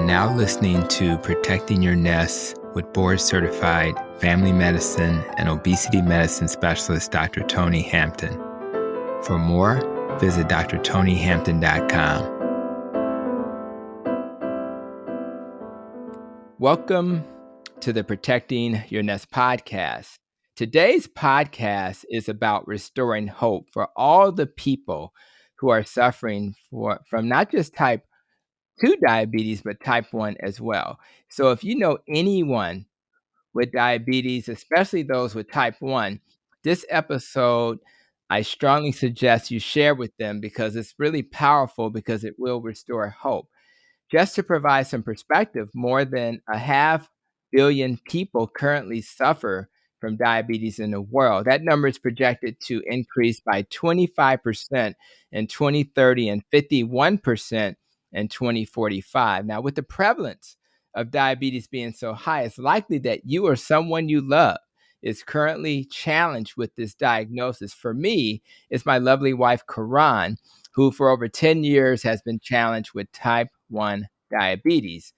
now listening to Protecting Your Nest with board-certified family medicine and obesity medicine specialist Dr. Tony Hampton. For more, visit drtonyhampton.com. Welcome to the Protecting Your Nest podcast. Today's podcast is about restoring hope for all the people who are suffering from not just type 2 diabetes, but type 1 as well. So if you know anyone with diabetes, especially those with type 1, this episode, I strongly suggest you share with them because it's really powerful because it will restore hope. Just to provide some perspective, more than 500 million people currently suffer from diabetes in the world. That number is projected to increase by 25% in 2030 and 51% in 2045. Now, with the prevalence of diabetes being so high, it's likely that you or someone you love is currently challenged with this diagnosis. For me, it's my lovely wife, Karan, who for over 10 years has been challenged with type 1 diabetes.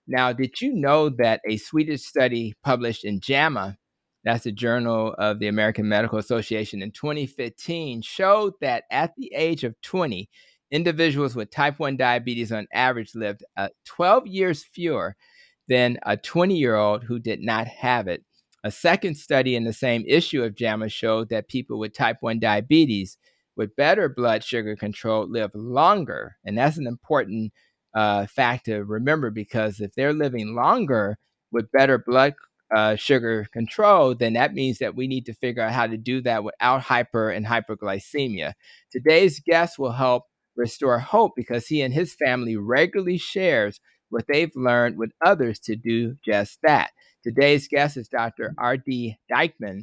Now, did you know that a Swedish study published in JAMA, that's the Journal of the American Medical Association, in 2015 showed that at the age of 20, individuals with type 1 diabetes on average lived 12 years fewer than a 20-year-old who did not have it. A second study in the same issue of JAMA showed that people with type 1 diabetes with better blood sugar control live longer. And that's an important fact to remember, because if they're living longer with better blood sugar control, then that means that we need to figure out how to do that without hyper and hyperglycemia. Today's guest will help restore hope because he and his family regularly shares what they've learned with others to do just that. Today's guest is Dr. RD Dikeman.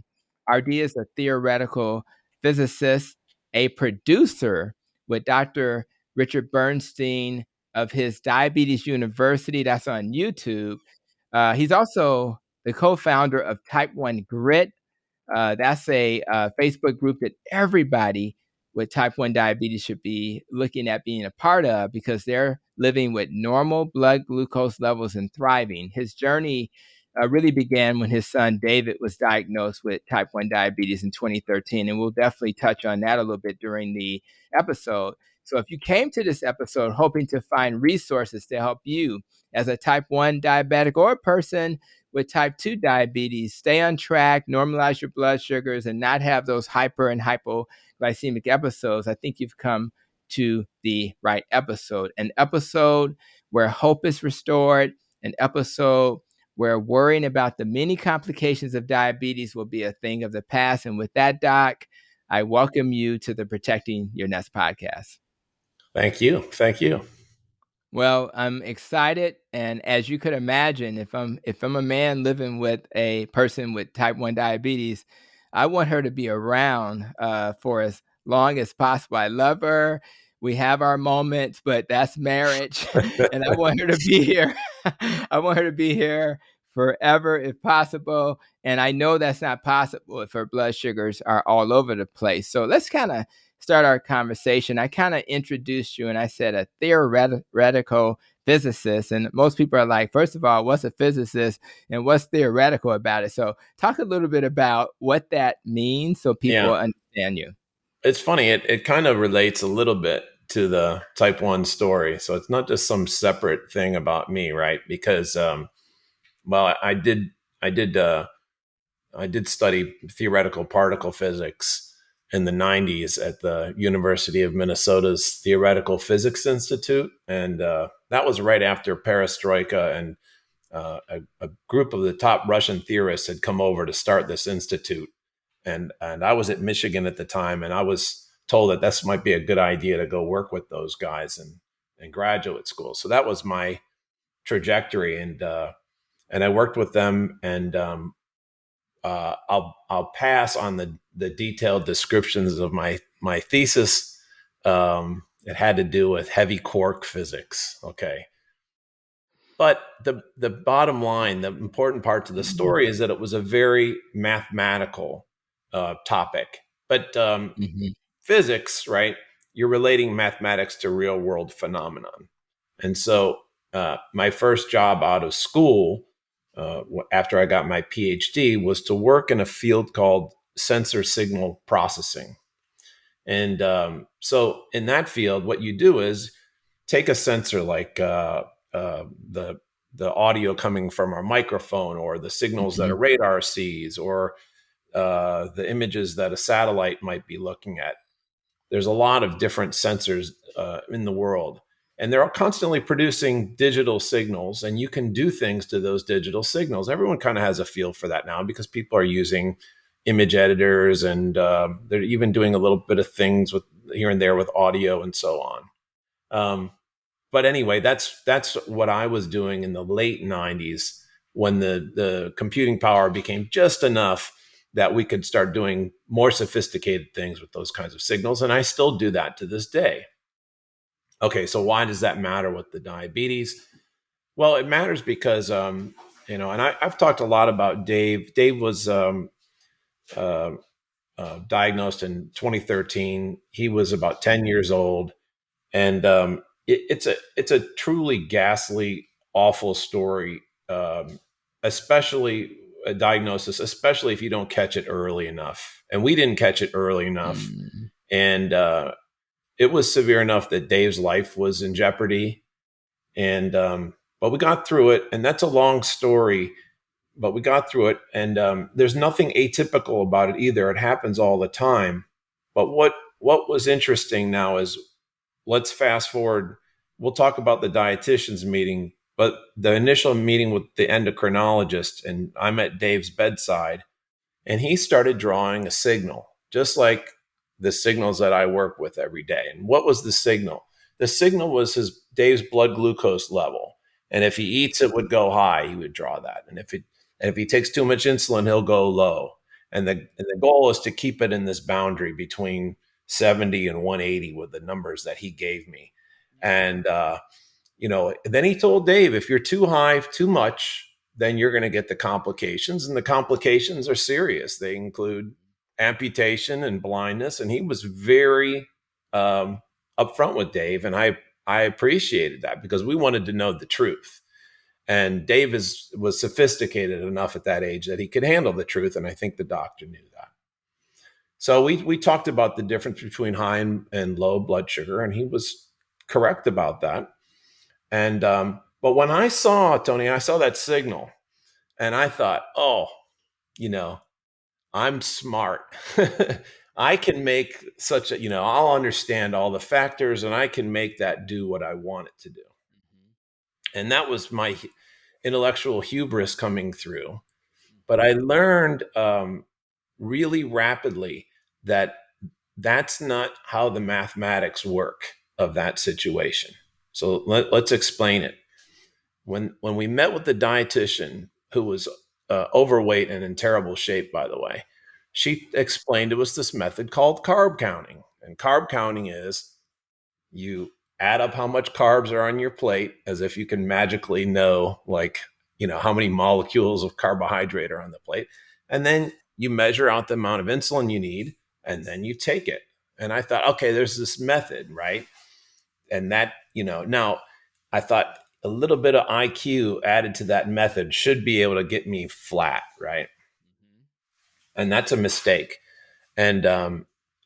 RD is a theoretical physicist, a producer with Dr. Richard Bernstein of his Diabetes University. That's on YouTube. He's also the co-founder of Type 1 Grit. That's a Facebook group that everybody with type 1 diabetes should be looking at being a part of because they're living with normal blood glucose levels and thriving. His journey really began when his son David was diagnosed with type 1 diabetes in 2013, and we'll definitely touch on that a little bit during the episode. So if you came to this episode hoping to find resources to help you as a type 1 diabetic or a person with type 2 diabetes, stay on track, normalize your blood sugars, and not have those hyper and hypoglycemic episodes, I think you've come to the right episode. An episode where hope is restored, an episode where worrying about the many complications of diabetes will be a thing of the past. And with that, Doc, I welcome you to the Protecting Your Nest podcast. Thank you. Thank you. Well, I'm excited, and as you could imagine, if I'm a man living with a person with type 1 diabetes, I want her to be around for as long as possible. I love her. We have our moments, but that's marriage, and I want her to be here. I want her to be here forever if possible, and I know that's not possible if her blood sugars are all over the place. So let's kind of start our conversation. I kind of introduced you and I said a theoretical physicist. And most people are like, first of all, what's a physicist and what's theoretical about it? So talk a little bit about what that means so people understand you. It's funny. It kind of relates a little bit to the type 1 story. So it's not just some separate thing about me, right? Because, I did study theoretical particle physics in the 90s at the University of Minnesota's Theoretical Physics Institute. And that was right after perestroika, and a group of the top Russian theorists had come over to start this institute. And I was at Michigan at the time, and I was told that this might be a good idea to go work with those guys in graduate school. So that was my trajectory. And I worked with them, and I'll pass on the detailed descriptions of my thesis. It had to do with heavy quark physics. Okay. But the bottom line, the important part to the story is that it was a very mathematical topic. But physics, right? You're relating mathematics to real world phenomenon. And so my first job out of school, after I got my PhD, was to work in a field called sensor signal processing. And so in that field, what you do is take a sensor like the audio coming from our microphone, or the signals that a radar sees, or the images that a satellite might be looking at. There's a lot of different sensors in the world, and they're constantly producing digital signals, and you can do things to those digital signals. Everyone kind of has a feel for that now because people are using image editors, and they're even doing a little bit of things with here and there with audio and so on. But anyway, that's what I was doing in the late 90s, when the computing power became just enough that we could start doing more sophisticated things with those kinds of signals. And I still do that to this day. Okay, so why does that matter with the diabetes? Well, it matters because, and I've talked a lot about Dave. Dave was diagnosed in 2013. He was about 10 years old. And it's a truly ghastly, awful story, especially a diagnosis, especially if you don't catch it early enough. And we didn't catch it early enough. And it was severe enough that Dave's life was in jeopardy. And but we got through it. And that's a long story, but we got through it. And there's nothing atypical about it either. It happens all the time. But what was interesting now is, let's fast forward. We'll talk about the dietitian's meeting, but the initial meeting with the endocrinologist, and I'm at Dave's bedside, and he started drawing a signal, just like the signals that I work with every day. And what was the signal? The signal was Dave's blood glucose level. And if he eats, it would go high. He would draw that. And if he takes too much insulin, he'll go low. And the goal is to keep it in this boundary between 70 and 180 with the numbers that he gave me. And, then he told Dave, if you're too high, too much, then you're going to get the complications. And the complications are serious. They include amputation and blindness. And he was very upfront with Dave. And I appreciated that, because we wanted to know the truth. And Dave was sophisticated enough at that age that he could handle the truth. And I think the doctor knew that. So we talked about the difference between high and low blood sugar, and he was correct about that. And but when I saw that signal, and I thought, I'm smart. I can make I'll understand all the factors, and I can make that do what I want it to do. And that was my intellectual hubris coming through. But I learned really rapidly that that's not how the mathematics work of that situation. So let's explain it. When we met with the dietitian, who was overweight and in terrible shape, by the way, she explained it was this method called carb counting. And carb counting is, you add up how much carbs are on your plate, as if you can magically know, how many molecules of carbohydrate are on the plate. And then you measure out the amount of insulin you need, and then you take it. And I thought, okay, there's this method, right? And that, now I thought a little bit of IQ added to that method should be able to get me flat, right? And that's a mistake. And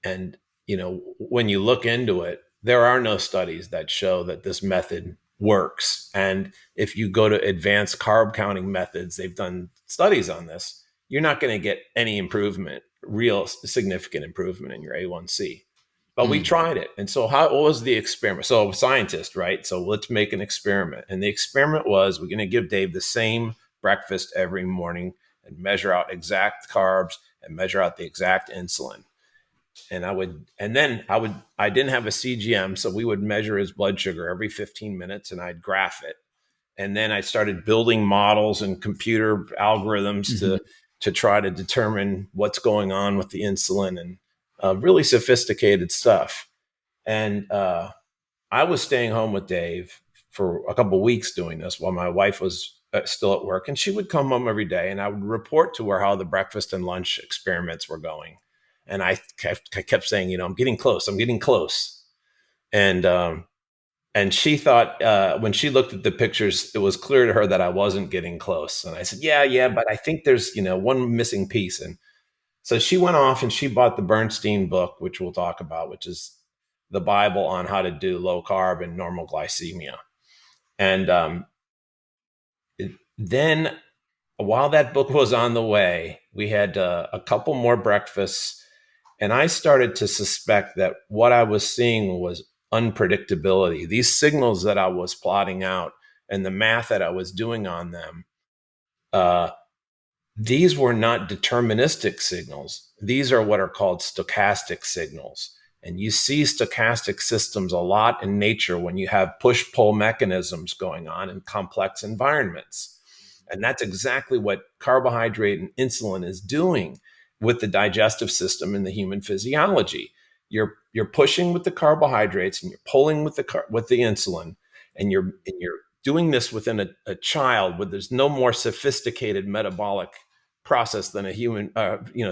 when you look into it, there are no studies that show that this method works. And if you go to advanced carb counting methods, they've done studies on this, you're not going to get any improvement, real significant improvement in your A1C. But we tried it. And so what was the experiment? So scientist, right? So let's make an experiment. And the experiment was, we're going to give Dave the same breakfast every morning and measure out exact carbs and measure out the exact insulin. And I didn't have a CGM, so we would measure his blood sugar every 15 minutes, and I'd graph it. And then I started building models and computer algorithms to try to determine what's going on with the insulin, and really sophisticated stuff. And I was staying home with Dave for a couple of weeks doing this while my wife was still at work, and she would come home every day, and I would report to her how the breakfast and lunch experiments were going. And I kept saying, I'm getting close. I'm getting close. And And she thought, when she looked at the pictures, it was clear to her that I wasn't getting close. And I said, yeah, but I think there's, one missing piece. And so she went off and she bought the Bernstein book, which we'll talk about, which is the Bible on how to do low carb and normal glycemia. And then while that book was on the way, we had a couple more breakfasts. And I started to suspect that what I was seeing was unpredictability. These signals that I was plotting out and the math that I was doing on them, uh, these were not deterministic signals. These are what are called stochastic signals. And you see stochastic systems a lot in nature when you have push-pull mechanisms going on in complex environments. And that's exactly what carbohydrate and insulin is doing with the digestive system in the human physiology. You're pushing with the carbohydrates and you're pulling with the insulin, and you're doing this within a child where there's no more sophisticated metabolic process than a human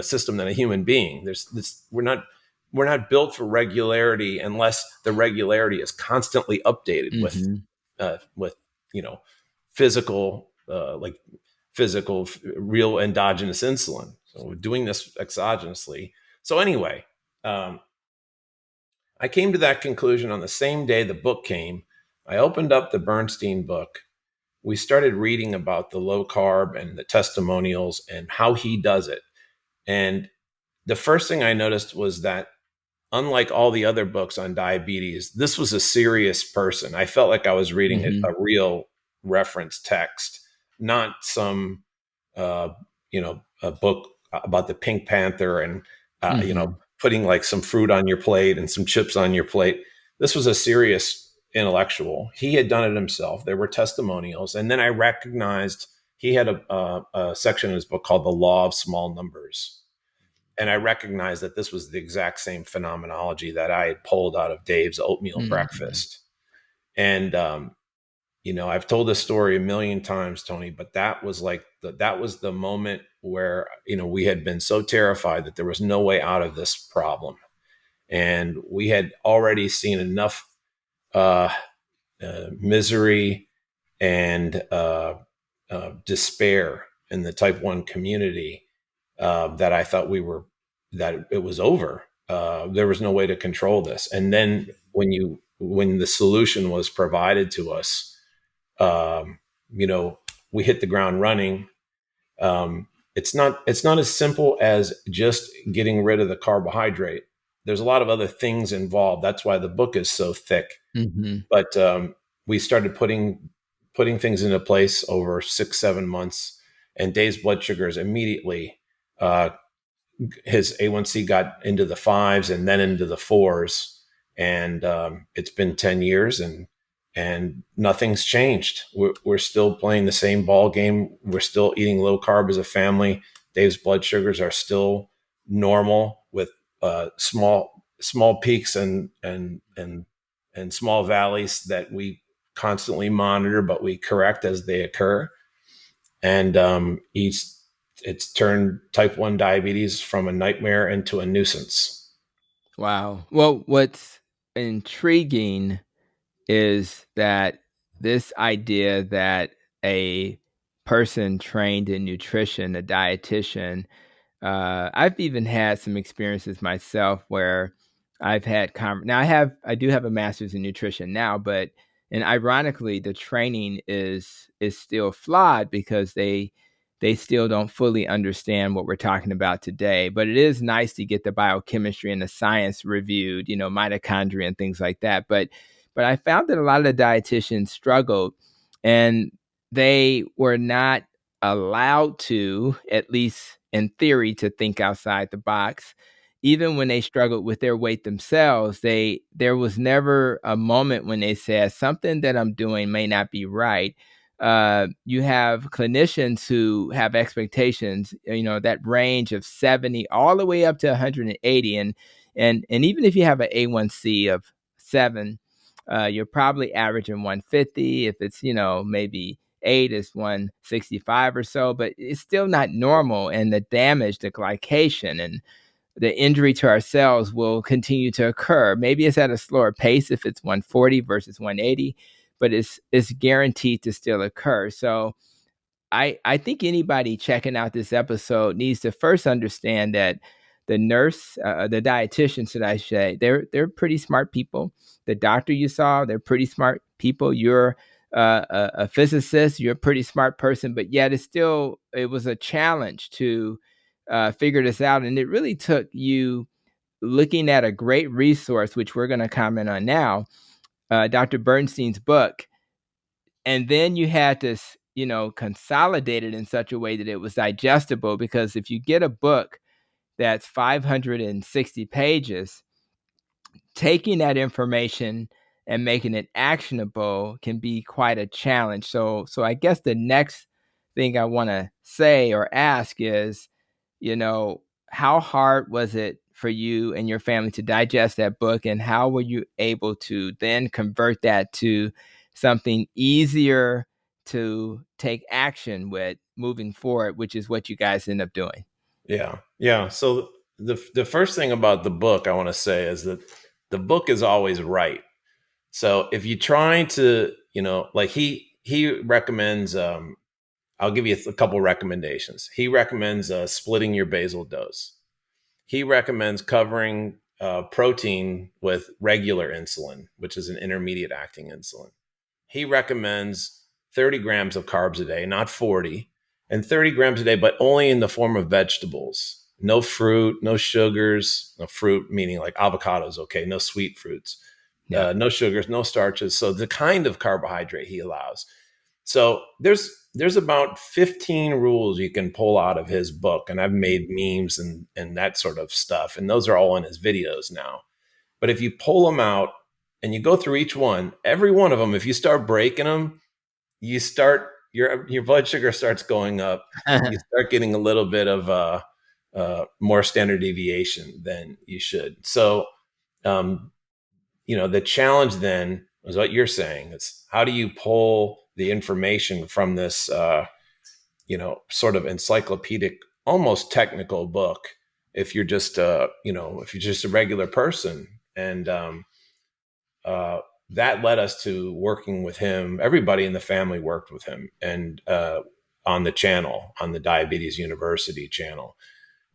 system than a human being. There's this we're not built for regularity unless the regularity is constantly updated with physical real endogenous insulin. So we're doing this exogenously. So anyway, I came to that conclusion on the same day the book came. I opened up the Bernstein book. We started reading about the low carb and the testimonials and how he does it. And the first thing I noticed was that, unlike all the other books on diabetes, this was a serious person. I felt like I was reading a real reference text, not some, a book about the Pink Panther and, putting like some fruit on your plate and some chips on your plate. This was a serious intellectual. He had done it himself. There were testimonials. And then I recognized he had a section in his book called The Law of Small Numbers. And I recognized that this was the exact same phenomenology that I had pulled out of Dave's oatmeal breakfast. And, I've told this story a million times, Tony, but that was the moment where, we had been so terrified that there was no way out of this problem. And we had already seen enough misery and despair in the type 1 community that I thought that it was over. There was no way to control this. And then when the solution was provided to us, we hit the ground running. It's not as simple as just getting rid of the carbohydrate. There's a lot of other things involved. That's why the book is so thick. But we started putting things into place over 6-7 months, and Dave's blood sugars immediately, his A1C got into the 5s and then into the 4s. And it's been 10 years and nothing's changed. We're still playing the same ball game. We're still eating low carb as a family. Dave's blood sugars are still normal with small peaks and small valleys that we constantly monitor, but we correct as they occur. And it's turned type 1 diabetes from a nightmare into a nuisance. Wow. Well, what's intriguing is that this idea that a person trained in nutrition, a dietitian, I've even had some experiences myself where I've had now I do have a master's in nutrition now, but and ironically the training is still flawed because they still don't fully understand what we're talking about today. But it is nice to get the biochemistry and the science reviewed, mitochondria and things like that. But I found that a lot of the dietitians struggled, and they were not allowed to, at least in theory, to think outside the box. Even when they struggled with their weight themselves, there was never a moment when they said something that I'm doing may not be right. You have clinicians who have expectations, that range of 70 all the way up to 180, and even if you have an A1C of 7, you're probably averaging 150. If it's maybe 8 is 165 or so, but it's still not normal. And the damage, the glycation, and the injury to our cells will continue to occur. Maybe it's at a slower pace if it's 140 versus 180, but it's guaranteed to still occur. So I think anybody checking out this episode needs to first understand that the nurse, the dietitian, should I say, they're pretty smart people. The doctor you saw, they're pretty smart people. You're a physicist, you're a pretty smart person, but yet it was a challenge to figure this out. And it really took you looking at a great resource, which we're going to comment on now, Dr. Bernstein's book. And then you had to, consolidate it in such a way that it was digestible. Because if you get a book that's 560 pages, taking that information and making it actionable can be quite a challenge. So I guess the next thing I want to say or ask is, how hard was it for you and your family to digest that book, and how were you able to then convert that to something easier to take action with moving forward, which is what you guys end up doing? Yeah. So the first thing about the book I want to say is that the book is always right. So if you try to, like he recommends, I'll give you a couple recommendations. He recommends splitting your basal dose. He recommends covering protein with regular insulin, which is an intermediate acting insulin. He recommends 30 grams of carbs a day, not 40, and 30 grams a day, but only in the form of vegetables. No fruit, no sugars, no fruit, meaning like avocados, okay, no sweet fruits, Yeah. no sugars, no starches. So the kind of carbohydrate he allows. So there's about 15 rules you can pull out of his book, and I've made memes and that sort of stuff, and those are all in his videos now. But if you pull them out and you go through each one, every one of them, if you start breaking them, you start your blood sugar starts going up. You start getting a little bit of more standard deviation than you should. So, the challenge then is what you're saying. It's how do you pull the information from this, sort of encyclopedic, almost technical book if you're just, if you're just a regular person. And that led us to working with him. Everybody in the family worked with him, and on the channel, on the Diabetes University channel.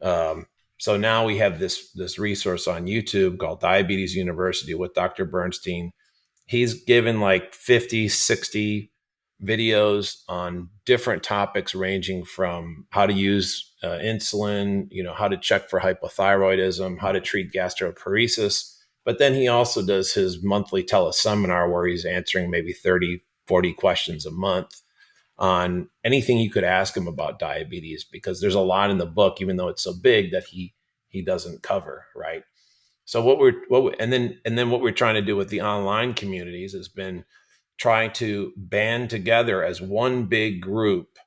So now we have this resource on YouTube called Diabetes University with Dr. Bernstein. He's given like 50, 60 videos on different topics, ranging from how to use insulin, how to check for hypothyroidism, how to treat gastroparesis. But then he also does his monthly teleseminar where he's answering maybe 30, 40 questions a month on anything you could ask him about diabetes, because there's a lot in the book, even though it's so big, that he doesn't cover, right? So what we're trying to do with the online communities has been trying to band together as one big group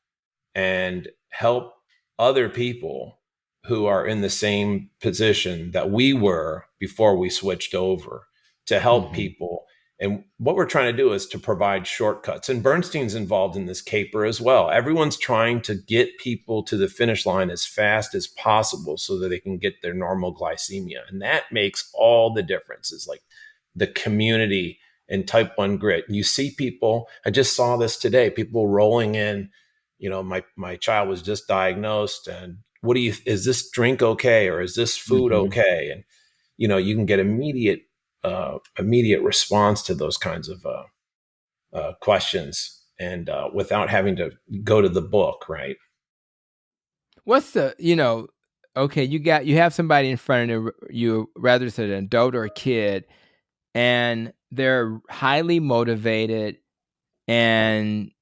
and help other people who are in the same position that we were before we switched over, to help people. And what we're trying to do is to provide shortcuts. And Bernstein's involved in this caper as well. Everyone's trying to get people to the finish line as fast as possible so that they can get their normal glycemia. And that makes all the difference. Is like the community and type 1 grit. You see people, I just saw this today, people rolling in, my child was just diagnosed, and is this drink okay? Or is this food okay? And, you can get immediate response to those kinds of questions, and without having to go to the book, right? What's the, okay, you have somebody in front of you, whether it's an adult or a kid, and they're highly motivated and,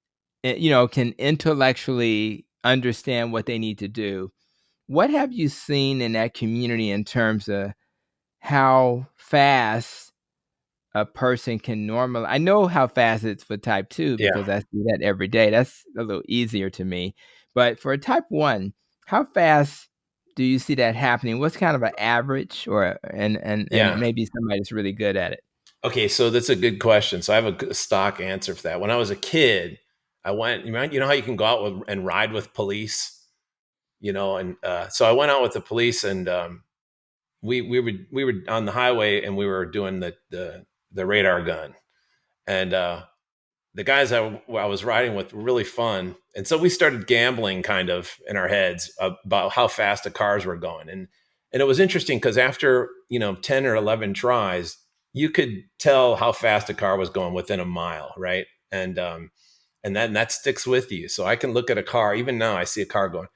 can intellectually understand what they need to do. What have you seen in that community in terms of how fast a person can normalize? I know how fast it's for type 2 Yeah. because I see that every day. That's a little easier to me. But for a type 1, how fast do you see that happening? What's kind of an average, and Yeah. maybe somebody that's really good at it? Okay, so that's a good question. So I have a stock answer for that. When I was a kid, I went, how you can go out and ride with police, and so I went out with the police, and we were on the highway and we were doing the radar gun, and the guys I was riding with were really fun. And so we started gambling kind of in our heads about how fast the cars were going. And it was interesting because after, 10 or 11 tries, you could tell how fast a car was going within a mile. Right. And that sticks with you. So I can look at a car, even now I see a car going.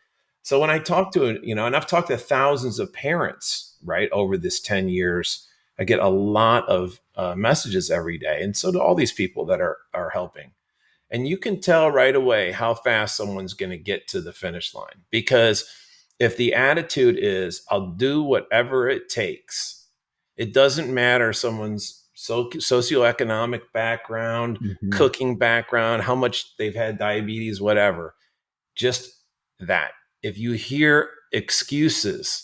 So when I talk to and I've talked to thousands of parents, right, over this 10 years, I get a lot of messages every day. And so do all these people that are helping. And you can tell right away how fast someone's going to get to the finish line. Because if the attitude is, I'll do whatever it takes, it doesn't matter someone's socioeconomic background, cooking background, how much they've had diabetes, whatever, just that. If you hear excuses,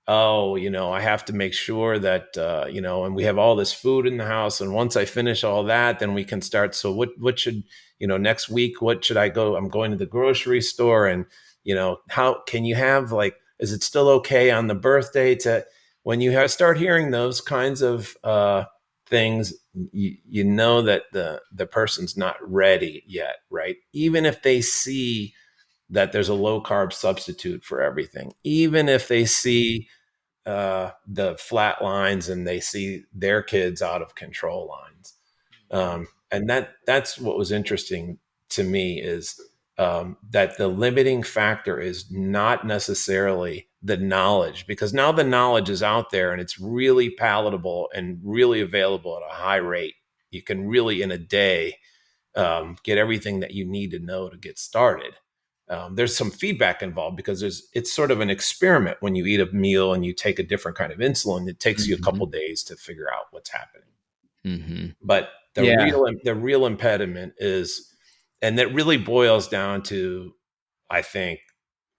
I have to make sure that, and we have all this food in the house. And once I finish all that, then we can start. So what should, next week, what should I go? I'm going to the grocery store, and, how can you have, like, is it still okay on the birthday when you start hearing those kinds of things, you know that the person's not ready yet, right? Even if they see that there's a low carb substitute for everything, even if they see the flat lines and they see their kids out of control lines. And that's what was interesting to me is that the limiting factor is not necessarily the knowledge, because now the knowledge is out there and it's really palatable and really available at a high rate. You can really in a day get everything that you need to know to get started. There's some feedback involved because it's sort of an experiment. When you eat a meal and you take a different kind of insulin, it takes you a couple days to figure out what's happening. But the real impediment is, and that really boils down to, I think,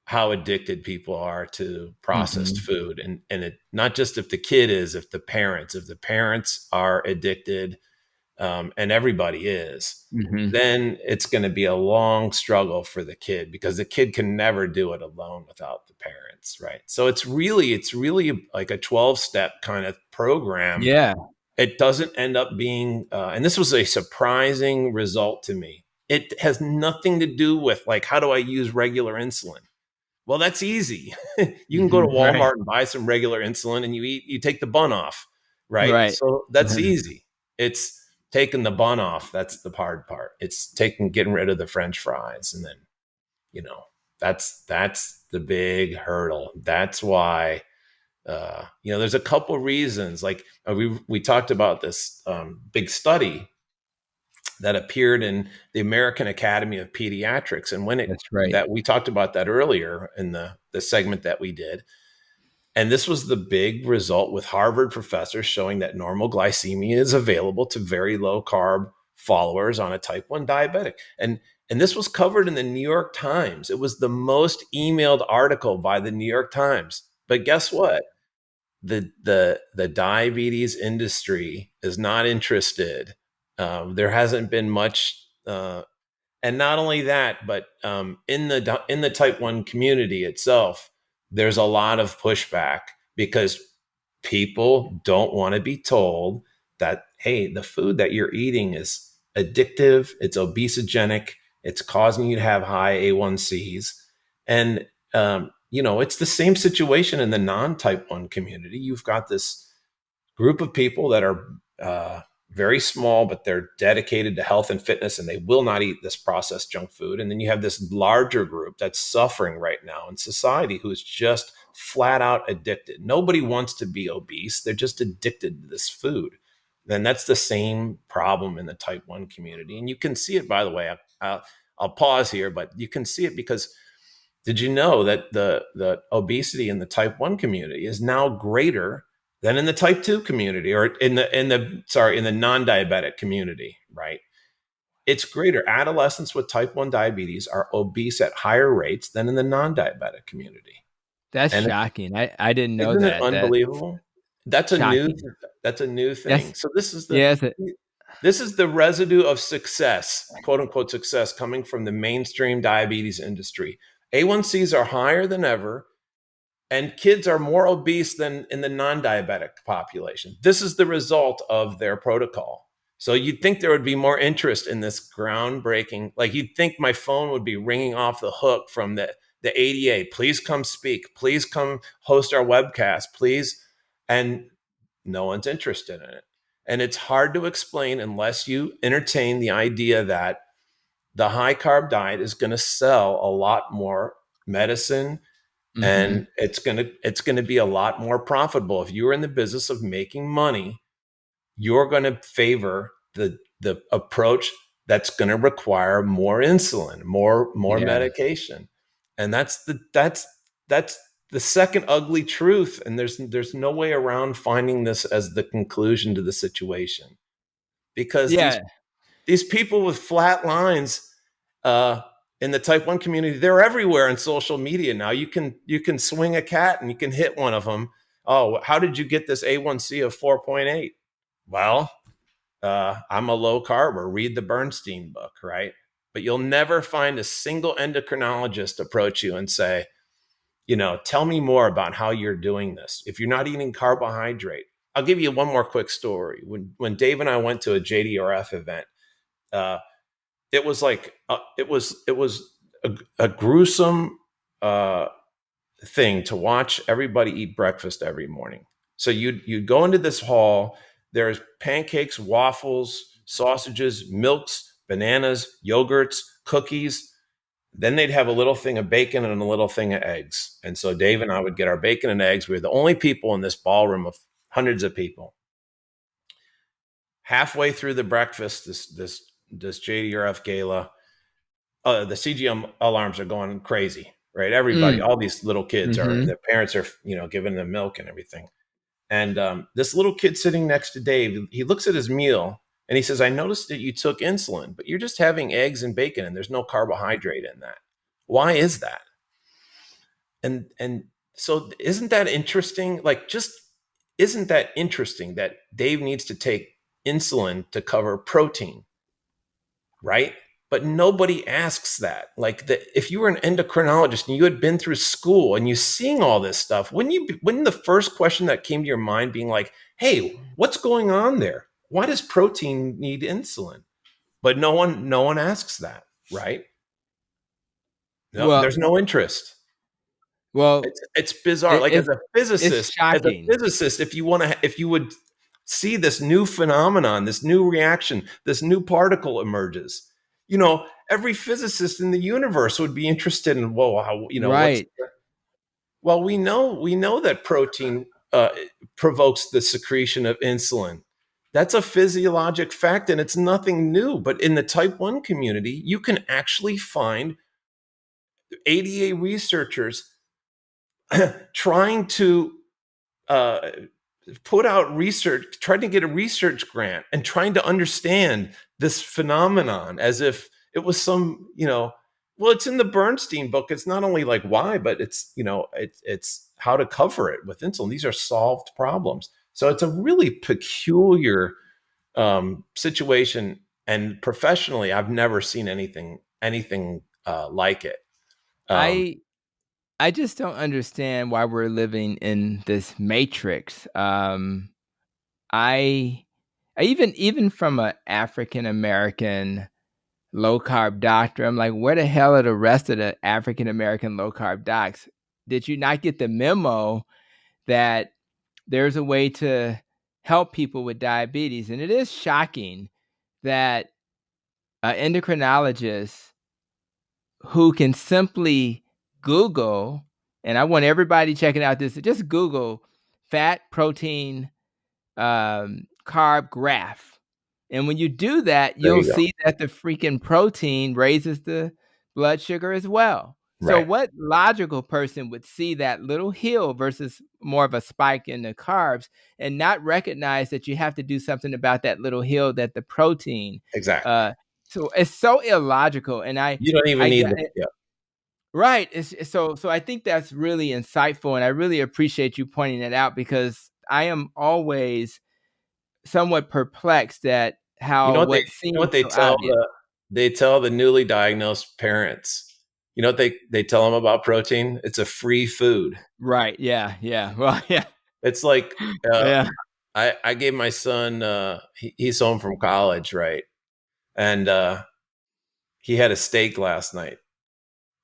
how addicted people are to processed food. And it, not just if the kid is, if the parents are addicted, and everybody is, then it's going to be a long struggle for the kid, because the kid can never do it alone without the parents, right? So it's really like a 12-step kind of program. Yeah. It doesn't end up being, and this was a surprising result to me. It has nothing to do with, like, how do I use regular insulin? Well, that's easy. You can go to Walmart and buy some regular insulin and you take the bun off, right? So that's easy. It's taking the bun off. That's the hard part. It's getting rid of the French fries. And then, that's the big hurdle. That's why, there's a couple reasons. Like we talked about this big study that appeared in the American Academy of Pediatrics. And that we talked about that earlier in the segment that we did. And this was the big result with Harvard professors showing that normal glycemia is available to very low carb followers on a type 1 diabetic. And this was covered in the New York Times. It was the most emailed article by the New York Times. But guess what? The diabetes industry is not interested. There hasn't been much, and not only that, but in the type 1 community itself, there's a lot of pushback because people don't want to be told that, hey, the food that you're eating is addictive, it's obesogenic, it's causing you to have high A1Cs. And, it's the same situation in the non-type 1 community. You've got this group of people that are very small, but they're dedicated to health and fitness, and they will not eat this processed junk food. And then you have this larger group that's suffering right now in society who is just flat out addicted. Nobody wants to be obese. They're just addicted to this food. Then that's the same problem in the type 1 community. And you can see it, by the way, I'll pause here, but you can see it because did you know that the obesity in the type 1 community is now greater than in the type 2 community, or in the non-diabetic community, right? It's greater. Adolescents with type 1 diabetes are obese at higher rates than in the non-diabetic community. That's shocking. I didn't know isn't that. Isn't it unbelievable? That's a new thing. So this is this is the residue of success, quote unquote success, coming from the mainstream diabetes industry. A1Cs are higher than ever. And kids are more obese than in the non-diabetic population. This is the result of their protocol. So you'd think there would be more interest in this groundbreaking, like you'd think my phone would be ringing off the hook from the ADA. Please come speak. Please come host our webcast, please. And no one's interested in it. And it's hard to explain unless you entertain the idea that the high carb diet is going to sell a lot more medicine, and it's going to be a lot more profitable. If you're in the business of making money, you're going to favor the approach that's going to require more insulin, more Yeah. medication. And that's the second ugly truth, and there's no way around finding this as the conclusion to the situation, because Yeah. these people with flat lines in the type 1 community, they're everywhere on social media now. You can swing a cat and you can hit one of them. Oh, how did you get this A1C of 4.8? Well, I'm a low carber. Read the Bernstein book, right? But you'll never find a single endocrinologist approach you and say, tell me more about how you're doing this. If you're not eating carbohydrate, I'll give you one more quick story. When Dave and I went to a JDRF event, it was like it was a gruesome thing to watch everybody eat breakfast every morning. So you'd go into this hall. There's pancakes, waffles, sausages, milks, bananas, yogurts, cookies. Then they'd have a little thing of bacon and a little thing of eggs. And so Dave and I would get our bacon and eggs. We were the only people in this ballroom of hundreds of people. Halfway through the breakfast, this JDRF gala, the CGM alarms are going crazy, right? Everybody, all these little kids their parents are, giving them milk and everything. And this little kid sitting next to Dave, he looks at his meal and he says, I noticed that you took insulin, but you're just having eggs and bacon and there's no carbohydrate in that. Why is that? And so isn't that interesting? Isn't that interesting that Dave needs to take insulin to cover protein, right? But nobody asks that. If you were an endocrinologist and you had been through school and you're seeing all this stuff, wouldn't the first question that came to your mind being like, hey, what's going on there? Why does protein need insulin? But no one asks that, right? No, there's no interest. Well, it's bizarre. it's shocking. If you would see this new phenomenon, this new reaction, this new particle emerges, every physicist in the universe would be interested in, right. We know that protein provokes the secretion of insulin. That's a physiologic fact, and it's nothing new. But in the type 1 community, you can actually find ADA researchers trying to put out research, trying to get a research grant and trying to understand this phenomenon as if it was some, it's in the Bernstein book. It's not only like why, but it's how to cover it with insulin. These are solved problems. So it's a really peculiar situation. And professionally, I've never seen anything like it. I just don't understand why we're living in this matrix. I even from an African American low carb doctor, I'm like, where the hell are the rest of the African American low carb docs? Did you not get the memo that there's a way to help people with diabetes? And it is shocking that an endocrinologist who can simply Google, and I want everybody checking out this, just Google fat, protein, carb graph. And when you do that, you'll see that the freaking protein raises the blood sugar as well. So what logical person would see that little hill versus more of a spike in the carbs and not recognize that you have to do something about that little hill, that the protein. Exactly. So it's so illogical. And you don't even need it. Yeah. Right. So I think that's really insightful. And I really appreciate you pointing it out, because I am always somewhat perplexed at how they tell the newly diagnosed parents. You know what they tell them about protein? It's a free food. Right. Yeah. Yeah. Well, yeah. It's like Yeah. I gave my son he's home from college, right? And he had a steak last night,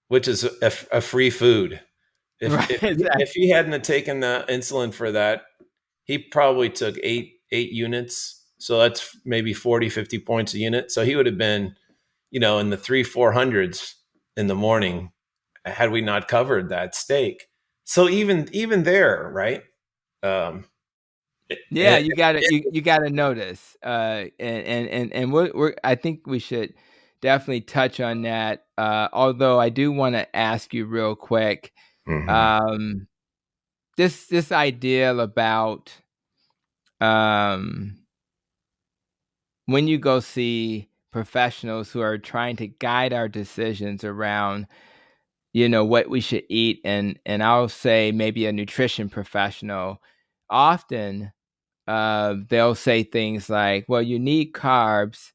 which is a free food. Right. Exactly. If he hadn't have taken the insulin for that, he probably took eight units. So that's maybe 40, 50 points a unit. So he would have been, in the 300-400s in the morning had we not covered that steak. So even there, right? Um, Yeah, and, you gotta notice, and we're I think we should definitely touch on that. Although I do want to ask you real quick, Mhm. um, this idea about um, when you go see professionals who are trying to guide our decisions around, what we should eat, and I'll say maybe a nutrition professional, often they'll say things like, well, you need carbs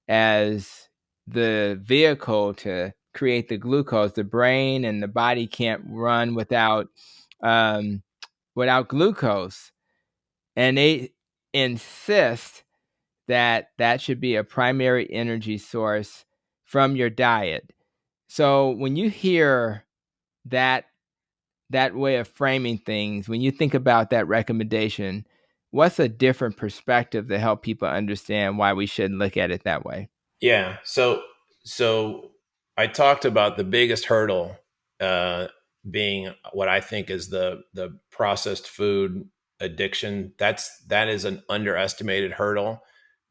as the vehicle to create the glucose. The brain and the body can't run um, without glucose. And they insist that that should be a primary energy source from your diet. So when you hear that that way of framing things, when you think about that recommendation, what's a different perspective to help people understand why we shouldn't look at it that way? Yeah. So I talked about the biggest hurdle uh, being what I think is the processed food addiction. That is an underestimated hurdle.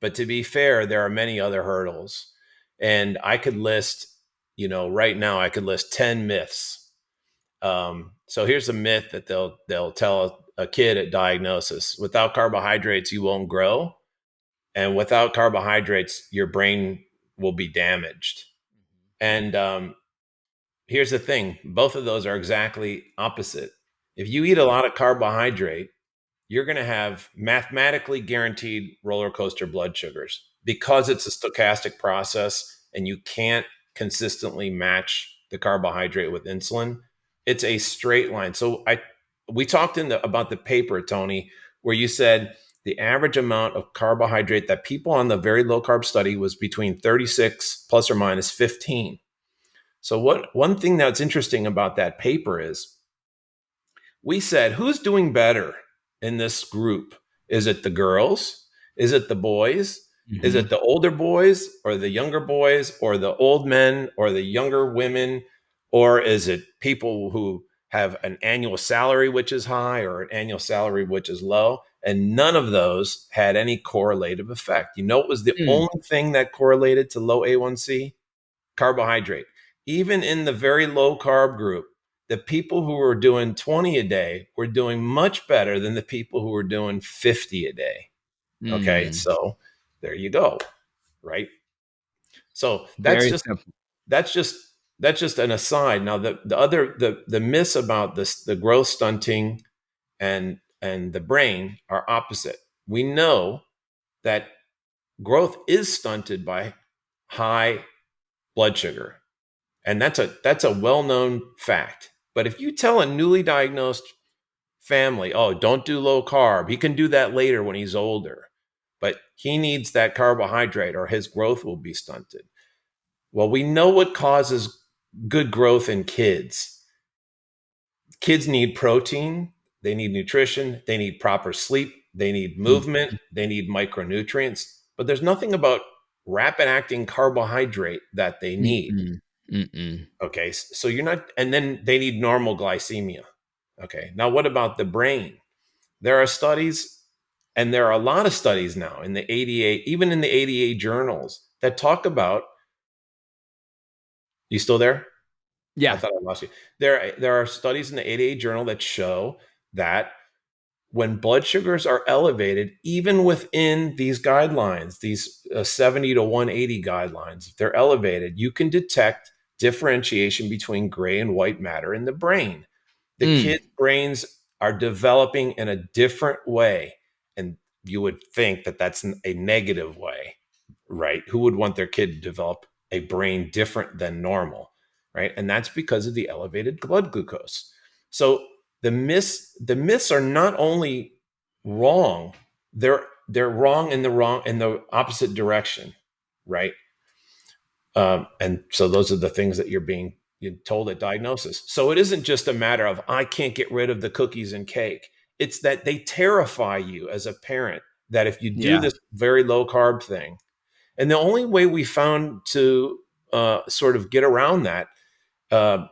But to be fair, there are many other hurdles, and I could list, right now I could list 10 myths. So here's a myth that they'll tell a kid at diagnosis: without carbohydrates, you won't grow. And without carbohydrates, your brain will be damaged. And here's the thing: both of those are exactly opposite. If you eat a lot of carbohydrate, you're going to have mathematically guaranteed roller coaster blood sugars because it's a stochastic process and you can't consistently match the carbohydrate with insulin. It's a straight line. So we talked about the paper, Tony, where you said the average amount of carbohydrate that people on the very low carb study was between 36 plus or minus 15. So one thing that's interesting about that paper is we said, who's doing better in this group? Is it the girls? Is it the boys? Is Mhm. it the older boys or the younger boys or the old men or the younger women? Or is it people who have an annual salary which is high or an annual salary which is low? And none of those had any correlative effect. You know what was the Mm. only thing that correlated to low A1C? Carbohydrate. Even in the very low carb group, the people who were doing 20 a day were doing much better than the people who were doing 50 a day. Okay, Mm. so there you go, right? So Very simple. that's just that's just an aside. Now the myths about this, the growth stunting and the brain, are opposite. We know that growth is stunted by high blood sugar. And that's a well-known fact. But if you tell a newly diagnosed family, oh, don't do low carb, he can do that later when he's older. But he needs that carbohydrate or his growth will be stunted. Well, we know what causes good growth in kids. Kids need protein, they need nutrition, they need proper sleep, they need Mm. movement, they need micronutrients, but there's nothing about rapid acting carbohydrate that they need. Mm-mm. Mm-mm. Okay, so you're not, and then they need normal glycemia. Okay, now what about the brain? There are studies, and there are a lot of studies now in the ADA, even in the ADA journals, that talk about. You still there? I Yeah. thought I lost you. There are studies in the ADA journal that show that when blood sugars are elevated, even within these guidelines, these 70 to 180 guidelines, if they're elevated, you can detect differentiation between gray and white matter in the brain. The Mm. kids' brains are developing in a different way. And you would think that that's a negative way, right? Who would want their kid to develop a brain different than normal, right? And that's because of the elevated blood glucose. So the myths are not only wrong, they're wrong in the opposite direction, right? And so those are the things that you're told at diagnosis. So it isn't just a matter of I can't get rid of the cookies and cake. It's that they terrify you as a parent that if you do Yeah. this very low carb thing, and the only way we found to sort of get around that,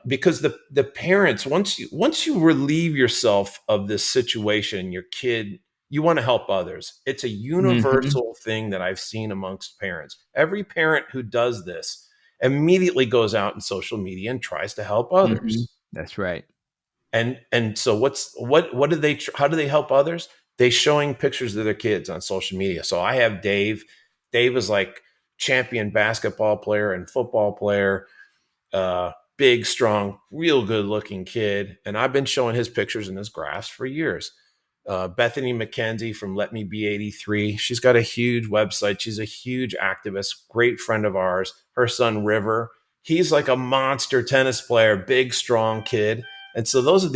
because the parents, once you relieve yourself of this situation, your kid, you want to help others. It's a Mhm. universal thing that I've seen amongst parents. Every parent who does this immediately goes out in social media and tries to help Mhm. others. That's right. And so what do they how do they help others? They showing pictures of their kids on social media. So I have Dave. Dave is like champion basketball player and football player, big, strong, real good looking kid. And I've been showing his pictures and his graphs for years. Bethany McKenzie from Let Me Be 83. She's got a huge website. She's a huge activist, great friend of ours. Her son, River, he's like a monster tennis player, big, strong kid. And so those are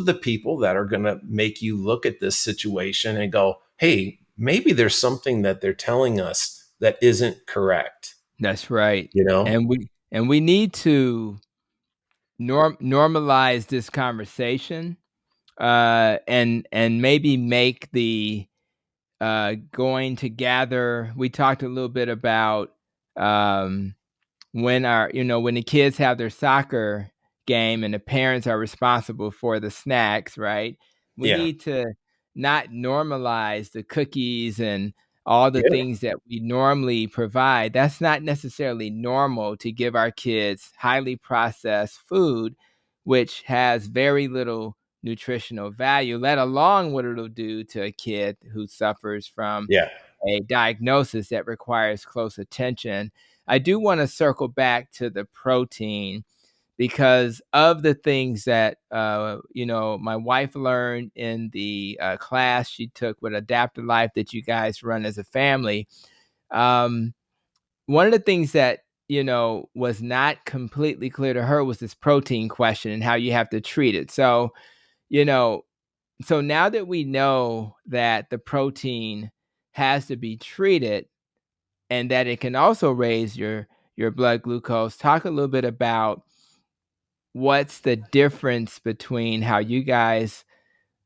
the people that are going to make you look at this situation and go, hey, maybe there's something that they're telling us that isn't correct, That's right. you know? And we need to normalize this conversation, and maybe make the going to gather. We talked a little bit about um, when the kids have their soccer game and the parents are responsible for the snacks, right? We Yeah. need to not normalize the cookies and all the Yeah. things that we normally provide. That's not necessarily normal to give our kids highly processed food, which has very little nutritional value, let alone what it'll do to a kid who suffers from Yeah. a diagnosis that requires close attention. I do want to circle back to the protein because of the things that my wife learned in the class she took with Adaptive Life that you guys run as a family. Um, One of the things that was not completely clear to her was this protein question and how you have to treat it. You know, so now that we know that the protein has to be treated and that it can also raise your blood glucose, talk a little bit about what's the difference between how you guys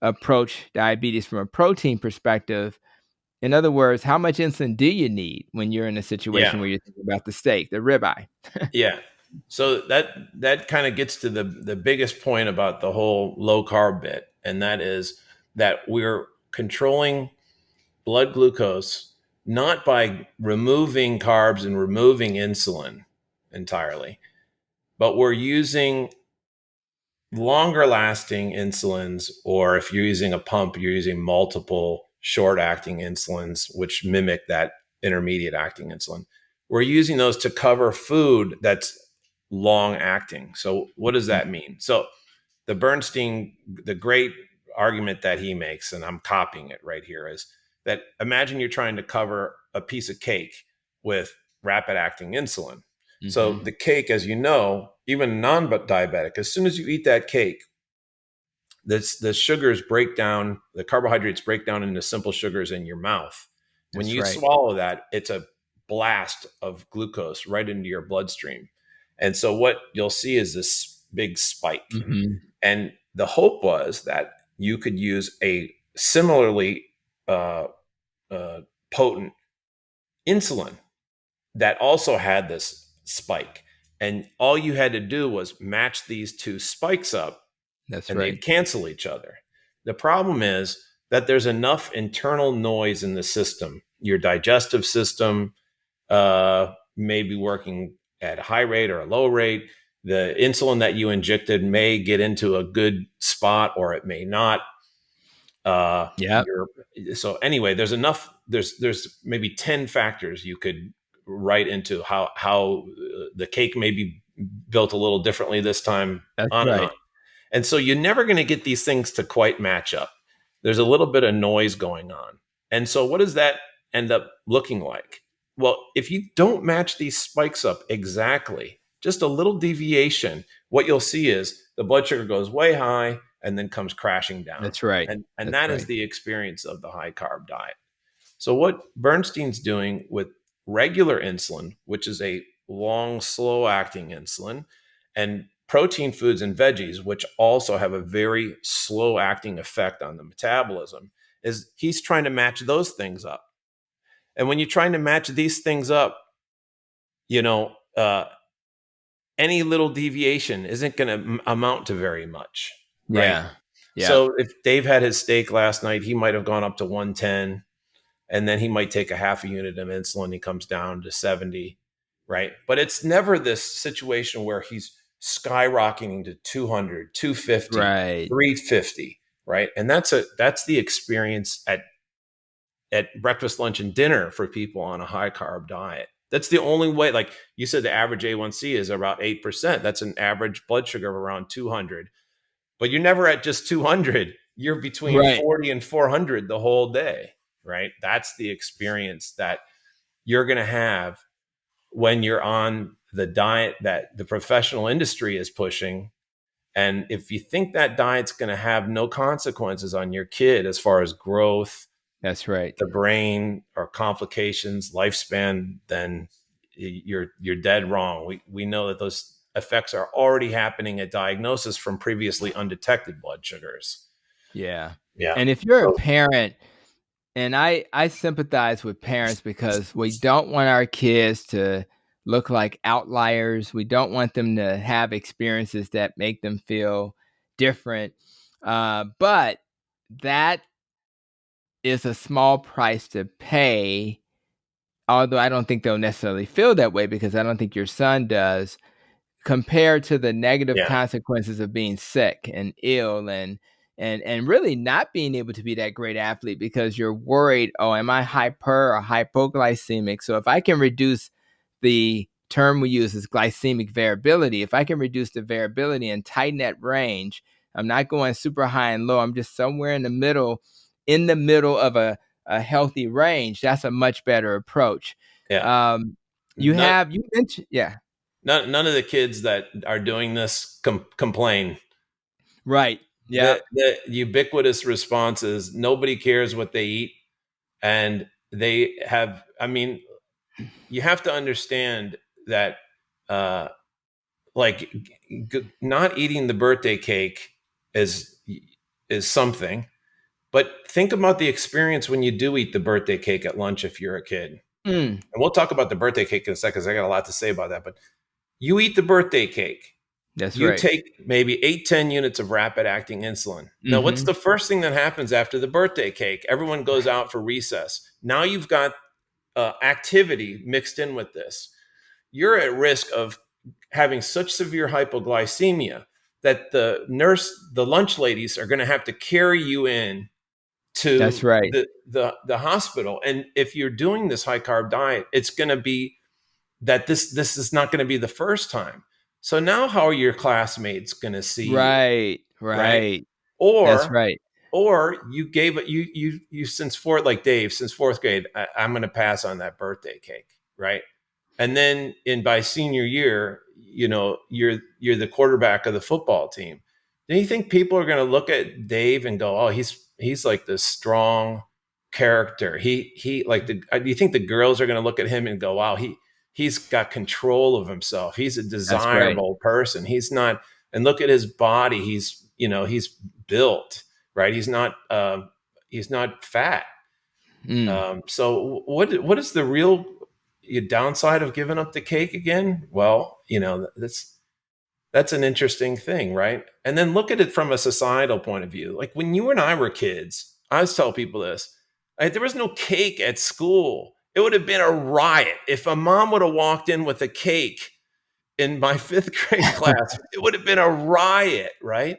approach diabetes from a protein perspective. In other words, how much insulin do you need when you're in a situation Yeah. where you're thinking about the steak, the ribeye? Yeah. So that kind of gets to the biggest point about the whole low carb bit, and that is that we're controlling blood glucose not by removing carbs and removing insulin entirely, but we're using longer lasting insulins, or if you're using a pump, you're using multiple short acting insulins, which mimic that intermediate acting insulin. We're using those to cover food that's long acting. So, what does that mean? So, the Bernstein, the great argument that he makes, and I'm copying it right here, is that imagine you're trying to cover a piece of cake with rapid acting insulin. So Mhm. the cake, as you know, even non-diabetic, as soon as you eat that cake, the sugars break down, the carbohydrates break down into simple sugars in your mouth. When That's you right. swallow that, it's a blast of glucose right into your bloodstream. And so what you'll see is this big spike. Mhm. And the hope was that you could use a similarly uh, uh, potent insulin that also had this spike. And all you had to do was match these two spikes up That's and right. they'd cancel each other. The problem is that there's enough internal noise in the system. Your digestive system may be working at a high rate or a low rate. The insulin that you injected may get into a good spot or it may not. Yep. You're so anyway. There's enough. There's maybe 10 factors you could write into how the cake may be built a little differently this time. That's On and on. right. And so you're never going to get these things to quite match up. There's a little bit of noise going on. And so what does that end up looking like? Well, if you don't match these spikes up exactly, just a little deviation, what you'll see is the blood sugar goes way high and then comes crashing down. That's right. And That's that is right. the experience of the high carb diet. So what Bernstein's doing with regular insulin, which is a long, slow acting insulin, and protein foods and veggies, which also have a very slow acting effect on the metabolism, is he's trying to match those things up. And when you're trying to match these things up, you know, any little deviation isn't going to amount to very much, right? Yeah. Yeah. So if Dave had his steak last night, he might have gone up to 110, and then he might take a half a unit of insulin. He comes down to 70, right? But it's never this situation where he's skyrocketing to 200, 250, Right. 350, right? And that's the experience at breakfast, lunch, and dinner for people on a high carb diet. That's the only way. Like you said, the average A1C is about 8%. That's an average blood sugar of around 200. But you're never at just 200. You're between Right. 40 and 400 the whole day, right? That's the experience that you're going to have when you're on the diet that the professional industry is pushing. And if you think that diet's going to have no consequences on your kid as far as growth, That's right. the brain, or complications, lifespan, then you're dead wrong. We know that those effects are already happening at diagnosis from previously undetected blood sugars. Yeah. Yeah. And if you're a So, parent, and I sympathize with parents because we don't want our kids to look like outliers. We don't want them to have experiences that make them feel different. But that is a small price to pay, although I don't think they'll necessarily feel that way because I don't think your son does, compared to the negative yeah. consequences of being sick and ill and really not being able to be that great athlete because you're worried, oh, am I hyper or hypoglycemic? So if I can reduce the term we use is glycemic variability, if I can reduce the variability and tighten that range, I'm not going super high and low. I'm just somewhere in the middle of a healthy range. That's a much better approach. Yeah. You None, mentioned, yeah. none of the kids that are doing this complain. Right. Yeah. The ubiquitous response is nobody cares what they eat. And they have, I mean, you have to understand that, like, not eating the birthday cake is something. But think about the experience when you do eat the birthday cake at lunch if you're a kid. Mm, And we'll talk about the birthday cake in a second because I got a lot to say about that. But you eat the birthday cake, that's you right. take maybe 8-10 units of rapid acting insulin. Now, what's Mhm. the first thing that happens after the birthday cake? Everyone goes out for recess. Now you've got activity mixed in with this. You're at risk of having such severe hypoglycemia that the lunch ladies are going to have to carry you in That's to right. the hospital. And if you're doing this high carb diet, it's going to be that this is not going to be the first time. So now how are your classmates going to see you, Right. right? Right. That's Or right. you gave it you since like Dave, since fourth grade, I'm going to pass on that birthday cake, right? And then by senior year, you're the quarterback of the football team. Do you think people are going to look at Dave and go, "Oh, he's like this strong character"? He like do you think the girls are going to look at him and go, "Wow, he's got control of himself. He's a That's right. desirable person. He's not." And look at his body. He's built, right? He's not fat. Mm, So what is the real downside of giving up the cake again? Well, that's an interesting thing, right? And then look at it from a societal point of view. Like when you and I were kids, I always tell people this: there was no cake at school. It would have been a riot if a mom would have walked in with a cake in my fifth grade class. It would have been a riot, right?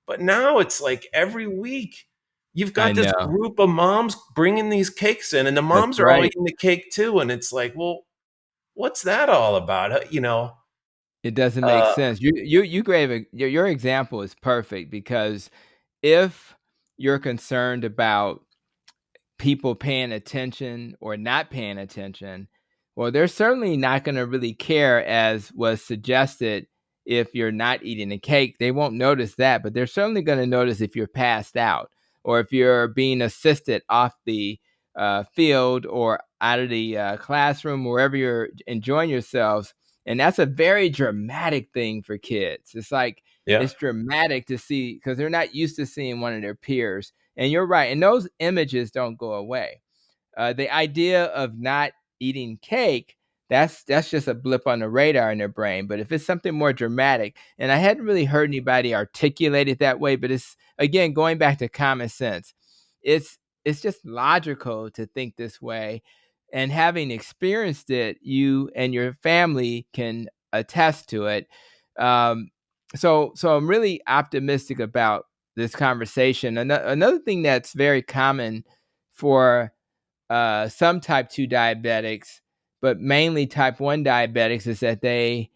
But now it's like every week you've I got this know. group of moms bringing these cakes in, and the That's moms are all right. eating the cake too. And it's like, well, what's that all about? It doesn't make Uh, sense. You gave your example is perfect because if you're concerned about people paying attention or not paying attention, Well, they're certainly not going to really care, as was suggested, if you're not eating a cake. They won't notice that, but they're certainly going to notice if you're passed out or if you're being assisted off the field or out of the classroom, wherever you're enjoying yourselves. And that's a very dramatic thing for kids. It's like, Yeah. it's dramatic to see because they're not used to seeing one of their peers. And you're right. And those images don't go away. The idea of not eating cake, that's just a blip on the radar in their brain. But if it's something more dramatic, and I hadn't really heard anybody articulate it that way, but it's, again, going back to common sense. It's just logical to think this way. And having experienced it, you and your family can attest to it. So I'm really optimistic about this conversation. Another thing that's very common for some type 2 diabetics, but mainly type 1 diabetics, is that the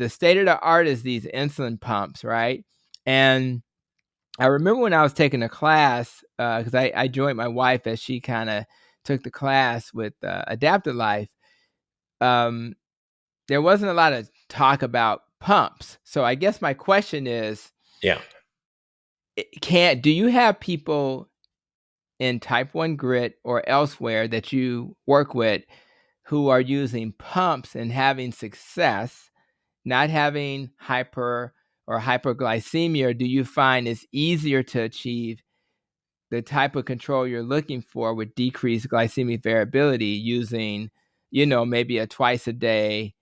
state of the art is these insulin pumps, right? And I remember when I was taking a class, because I joined my wife as she kind of took the class with Adaptive Life. There wasn't a lot of talk about pumps. So I guess my question is, Yeah. do you have people in type 1 grit or elsewhere that you work with who are using pumps and having success, not having hyper or hyperglycemia? Or do you find it's easier to achieve the type of control you're looking for with decreased glycemic variability using, maybe a twice a day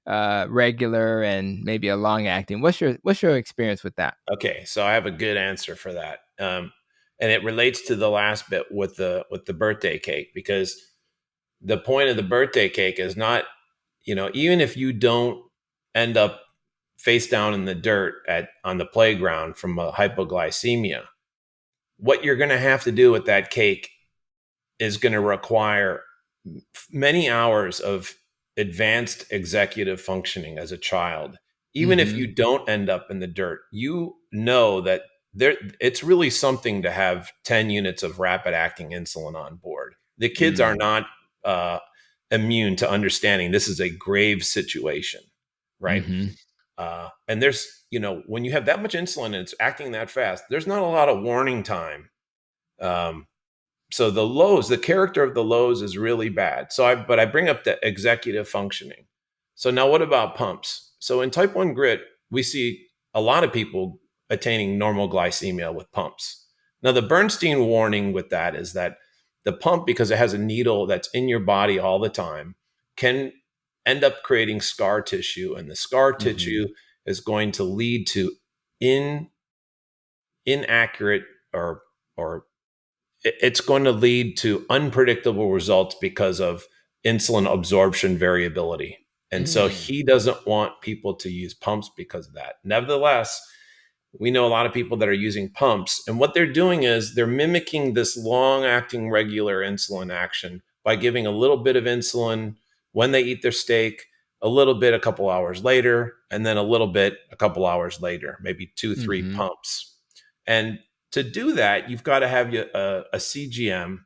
regular and maybe a long acting? What's your experience with that? Okay, so I have a good answer for that, and it relates to the last bit with the birthday cake, because the point of the birthday cake is not, even if you don't end up face down in the dirt on the playground from a hypoglycemia, what you're going to have to do with that cake is going to require many hours of advanced executive functioning as a child. Even if you don't end up in the dirt, you know that it's really something to have 10 units of rapid acting insulin on board. The kids are not immune to understanding this is a grave situation, right? And there's, when you have that much insulin and it's acting that fast, there's not a lot of warning time. So the character of the lows is really bad. But I bring up the executive functioning. So now what about pumps? So in type 1 grit, we see a lot of people attaining normal glycemia with pumps. Now the Bernstein warning with that is that the pump, because it has a needle that's in your body all the time, can end up creating scar tissue. And the scar tissue is going to lead to inaccurate or it's going to lead to unpredictable results because of insulin absorption variability. And so he doesn't want people to use pumps because of that. Nevertheless, we know a lot of people that are using pumps, and what they're doing is they're mimicking this long-acting regular insulin action by giving a little bit of insulin when they eat their steak, a little bit a couple hours later, and then a little bit a couple hours later, maybe 2-3 pumps. And to do that, you've got to have a CGM,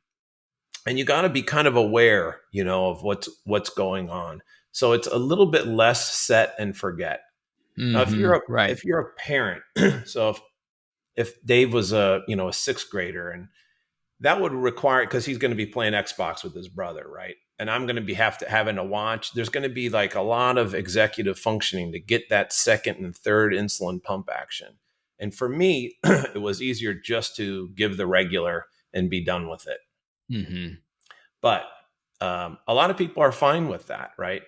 and you got to be kind of aware, of what's going on. So it's a little bit less set and forget. Now, if you're a parent, so if Dave was a 6th grader, and that would require, because he's going to be playing Xbox with his brother, right? And I'm going to having to watch. There's going to be like a lot of executive functioning to get that second and third insulin pump action. And for me, it was easier just to give the regular and be done with it. But a lot of people are fine with that, right?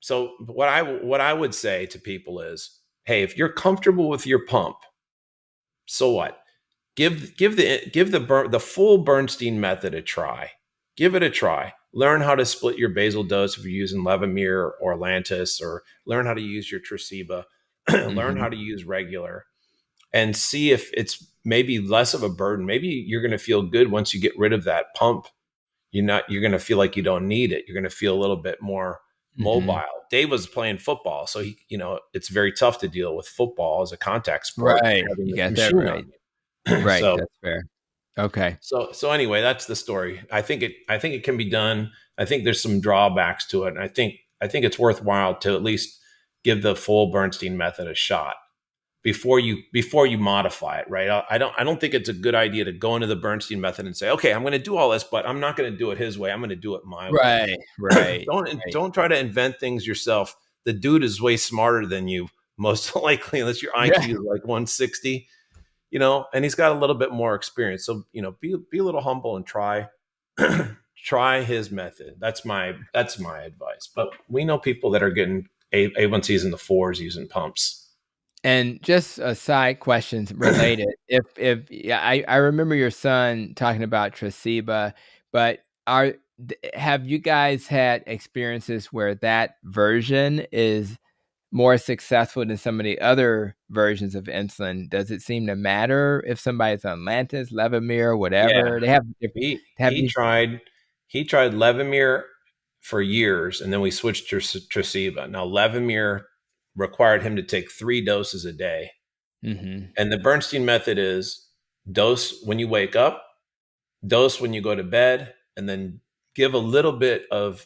So what I would say to people is, hey, if you're comfortable with your pump, so what? Give the full Bernstein method a try. Give it a try. Learn how to split your basal dose if you're using Levemir or Lantus, or learn how to use your Tresiba. Learn how to use regular, and see if it's maybe less of a burden. Maybe you're going to feel good once you get rid of that pump. You're going to feel like you don't need it. You're going to feel a little bit more mobile. Dave was playing football, so it's very tough to deal with football as a contact sport. Right. You got that right. Right. So, that's fair. Okay. So anyway, that's the story. I think it can be done. I think there's some drawbacks to it. And I think it's worthwhile to at least give the full Bernstein method a shot before you modify it, right? I don't think it's a good idea to go into the Bernstein method and say, okay, I'm going to do all this, but I'm not going to do it his way. I'm going to do it my way. Right. Right. Right. Don't try to invent things yourself. The dude is way smarter than you, most likely, unless your Yeah. IQ is like 160, you know, and he's got a little bit more experience. So, you know, be a little humble and try try his method. That's my advice. But we know people that are getting A1Cs in the fours using pumps. And just a side questions related. If yeah, I remember your son talking about Traceba, but have you guys had experiences where that version is more successful than some of the other versions of insulin? Does it seem to matter if somebody's on Lantus, Levemir, Yeah, whatever? They have have he you tried Levemir for years, and then we switched to Traceba. Now Levemir required him to take 3 doses a day, Mhm. and the Bernstein method is dose when you wake up, dose when you go to bed, and then give a little bit of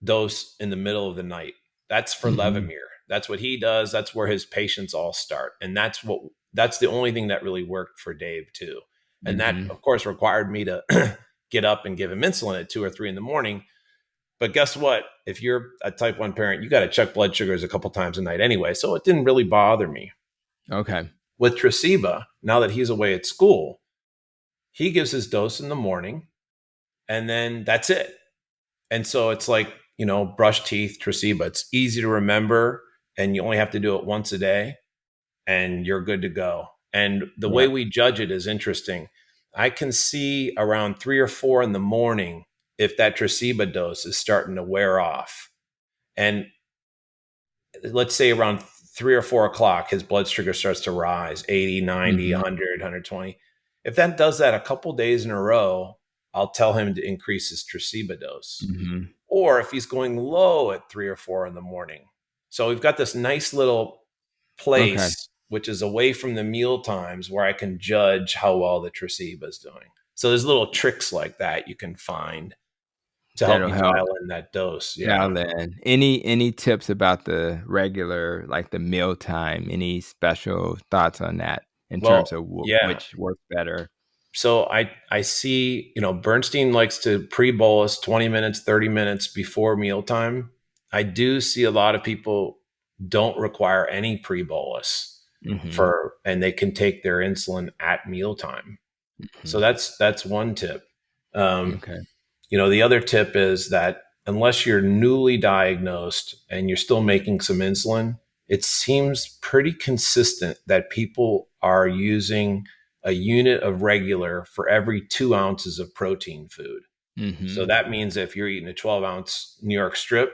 dose in the middle of the night. That's for Mhm. Levemir. That's what he does. That's where his patients all start, and that's the only thing that really worked for Dave too. And that, Mhm. of course, required me to get up and give him insulin at 2 or 3 in the morning. But guess what? If you're a type 1 parent, you got to check blood sugars a couple times a night anyway. So it didn't really bother me. Okay. With Traceba, now that he's away at school, he gives his dose in the morning and then that's it. And so it's like, you know, brush teeth, Traceba. It's easy to remember and you only have to do it once a day and you're good to go. And the way Yeah. we judge it is interesting. I can see around 3 or 4 in the morning if that Traceba dose is starting to wear off. And let's say around 3 or 4 o'clock, his blood sugar starts to rise 80, 90, Mhm. 100, 120. If that does that a couple days in a row, I'll tell him to increase his Traceba dose. Mhm. Or if he's going low at 3 or 4 in the morning. So we've got this nice little Okay. place, which is away from the meal times where I can judge how well the Traceba is doing. So there's little tricks like that you can find to help That'll you help. dial in that dose. Yeah. Now then, any tips about the regular, like the mealtime? Any special thoughts on that in terms Well, of yeah. which works better? So I see, you know, Bernstein likes to pre-bolus 20 minutes, 30 minutes before mealtime. I do see a lot of people don't require any pre-bolus Mhm. and they can take their insulin at mealtime. So Mhm. that's one tip. Um, Okay. you know, the other tip is that unless you're newly diagnosed and you're still making some insulin, it seems pretty consistent that people are using a unit of regular for every 2 ounces of protein food. So Mhm. that means if you're eating a 12-ounce New York strip,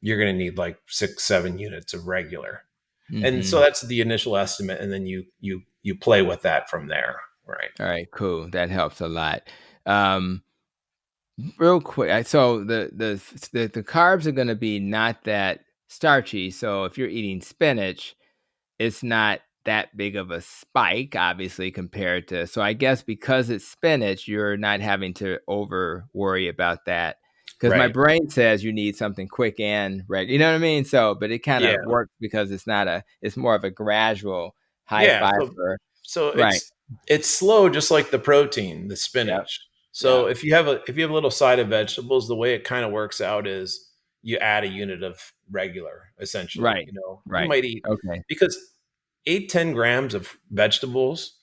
you're going to need like 6, 7 units of regular. And so Mhm. that's the initial estimate. And then you play with that from there. Right. Alright, cool. That helps a lot. Um, real quick, so the carbs are gonna be not that starchy, so if you're eating spinach, it's not that big of a spike, obviously, compared to, so I guess because it's spinach, you're not having to over worry about that. Because my Right. brain says you need something quick and you know what I mean? So, but it kinda Yeah. works because it's more of a gradual high Yeah. fiber. So Right. it's slow, just like the protein, the Yep. spinach. So Yep. if you have a little side of vegetables, the way it kind of works out is you add a unit of regular, essentially. Right. You know, you Right. might eat Okay. because 8, 10 grams of vegetables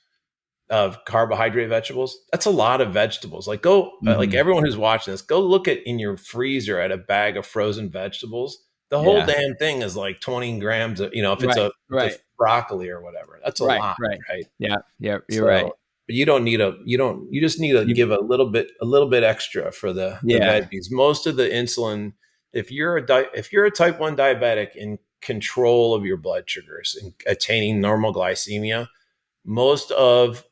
of carbohydrate vegetables, that's a lot of vegetables. Like like Mhm. everyone who's watching this, go look at in your freezer at a bag of frozen vegetables. The whole Yeah. damn thing is like 20 grams of, you know, if Right. it's a Right. broccoli or whatever, that's a Right. lot, Right. right? Yeah. Yep. You're right. So, but you don't need you just need to You give a little bit extra for the Yeah. veggies. Most of the insulin, if you're if you're a type 1 diabetic in control of your blood sugars and attaining normal glycemia, most of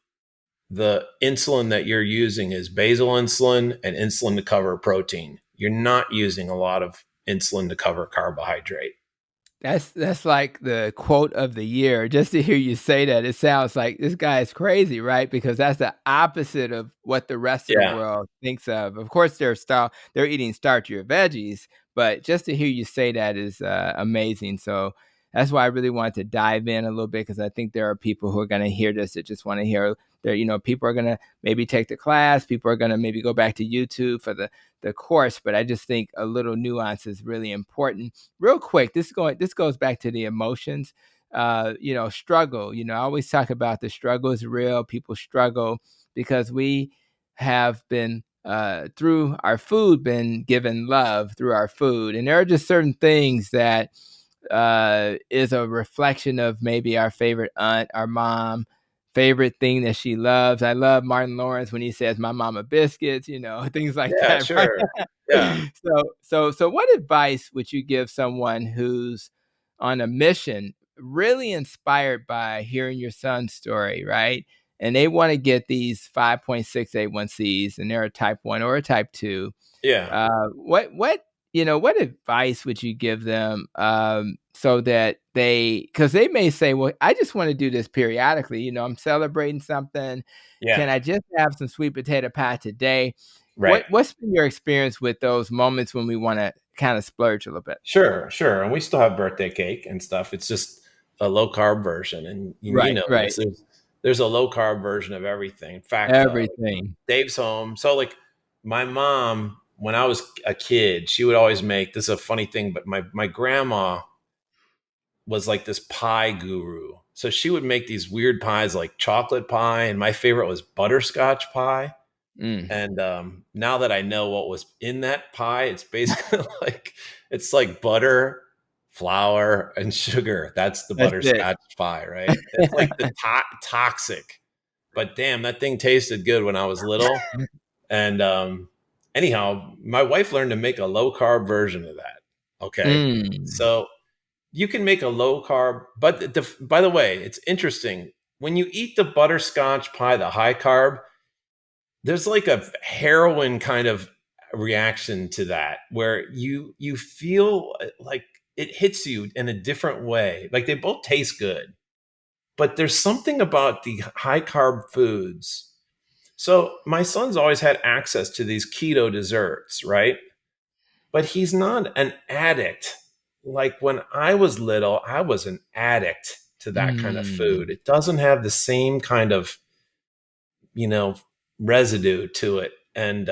the insulin that you're using is basal insulin and insulin to cover protein. You're not using a lot of insulin to cover carbohydrate. That's like the quote of the year. Just to hear you say that, it sounds like this guy is crazy, right? Because that's the opposite of what the rest of the Yeah. world thinks of. Of course, they're eating starchier veggies, but just to hear you say that is amazing. So that's why I really wanted to dive in a little bit, because I think there are people who are going to hear this that just want to hear. There, people are going to maybe take the class. People are going to maybe go back to YouTube for the course. But I just think a little nuance is really important. Real quick, this goes back to the emotions. Struggle. I always talk about the struggle is real. People struggle because we have been through our food been given love through our food, and there are just certain things that is a reflection of maybe our favorite aunt, our mom, favorite thing that she loves. I love Martin Lawrence when he says "my mama biscuits," things like Yeah, that, right? sure. Yeah. So what advice would you give someone who's on a mission, really inspired by hearing your son's story, right? And they want to get these 5.681Cs, and they're a type 1 or a type 2. Yeah. What advice would you give them, so that because they may say, well, I just want to do this periodically. I'm celebrating something. Yeah. Can I just have some sweet potato pie today? Right. What's been your experience with those moments when we want to kind of splurge a little bit? Sure, sure. And we still have birthday cake and stuff. It's just a low carb version. And you Right, know right. this. There's a low carb version of everything. In fact, Everything. Dave's home. So like my mom, when I was a kid, she would always make, this is a funny thing, but my grandma was like this pie guru. So she would make these weird pies like chocolate pie, and my favorite was butterscotch pie. Mm. And now that I know what was in that pie, it's basically it's like butter, flour, and sugar. That's the That's it. butterscotch pie, right? It's like the toxic. But damn, that thing tasted good when I was little. And anyhow, my wife learned to make a low carb version of that. Okay. Mm. So you can make a low carb, but by the way, it's interesting. When you eat the butterscotch pie, the high carb, there's like a heroin kind of reaction to that where you feel like it hits you in a different way. Like they both taste good, but there's something about the high carb foods. So my son's always had access to these keto desserts, right? But he's not an addict. Like when I was little, I was an addict to that kind of food. Mm. It doesn't have the same kind of, you know, residue to it. And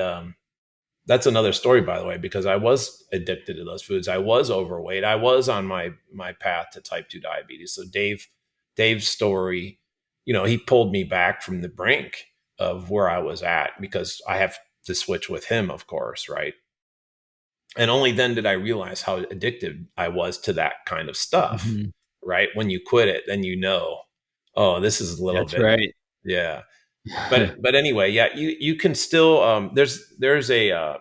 that's another story, by the way, because I was addicted to those foods. I was overweight. I was on my path to type 2 diabetes. So Dave's story, he pulled me back from the brink of where I was at, because I have to switch with him, of course, right? And only then did I realize how addicted I was to that kind of stuff, Mhm. right? When you quit it, then oh, this is a little That's bit, right. yeah. But anyway, yeah, you can still there's a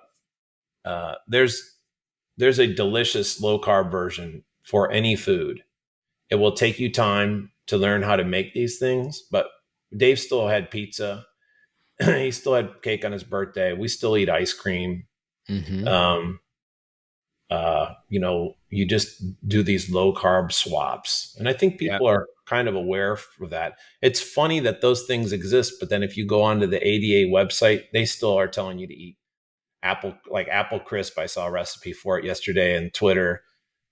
delicious low carb version for any food. It will take you time to learn how to make these things, but Dave still had pizza. He still had cake on his birthday. We still eat ice cream. Mhm. Um, you just do these low carb swaps. And I think Yep. people are kind of aware for that. It's funny that those things exist, but then if you go onto the ADA website, they still are telling you to eat apple crisp. I saw a recipe for it yesterday on Twitter,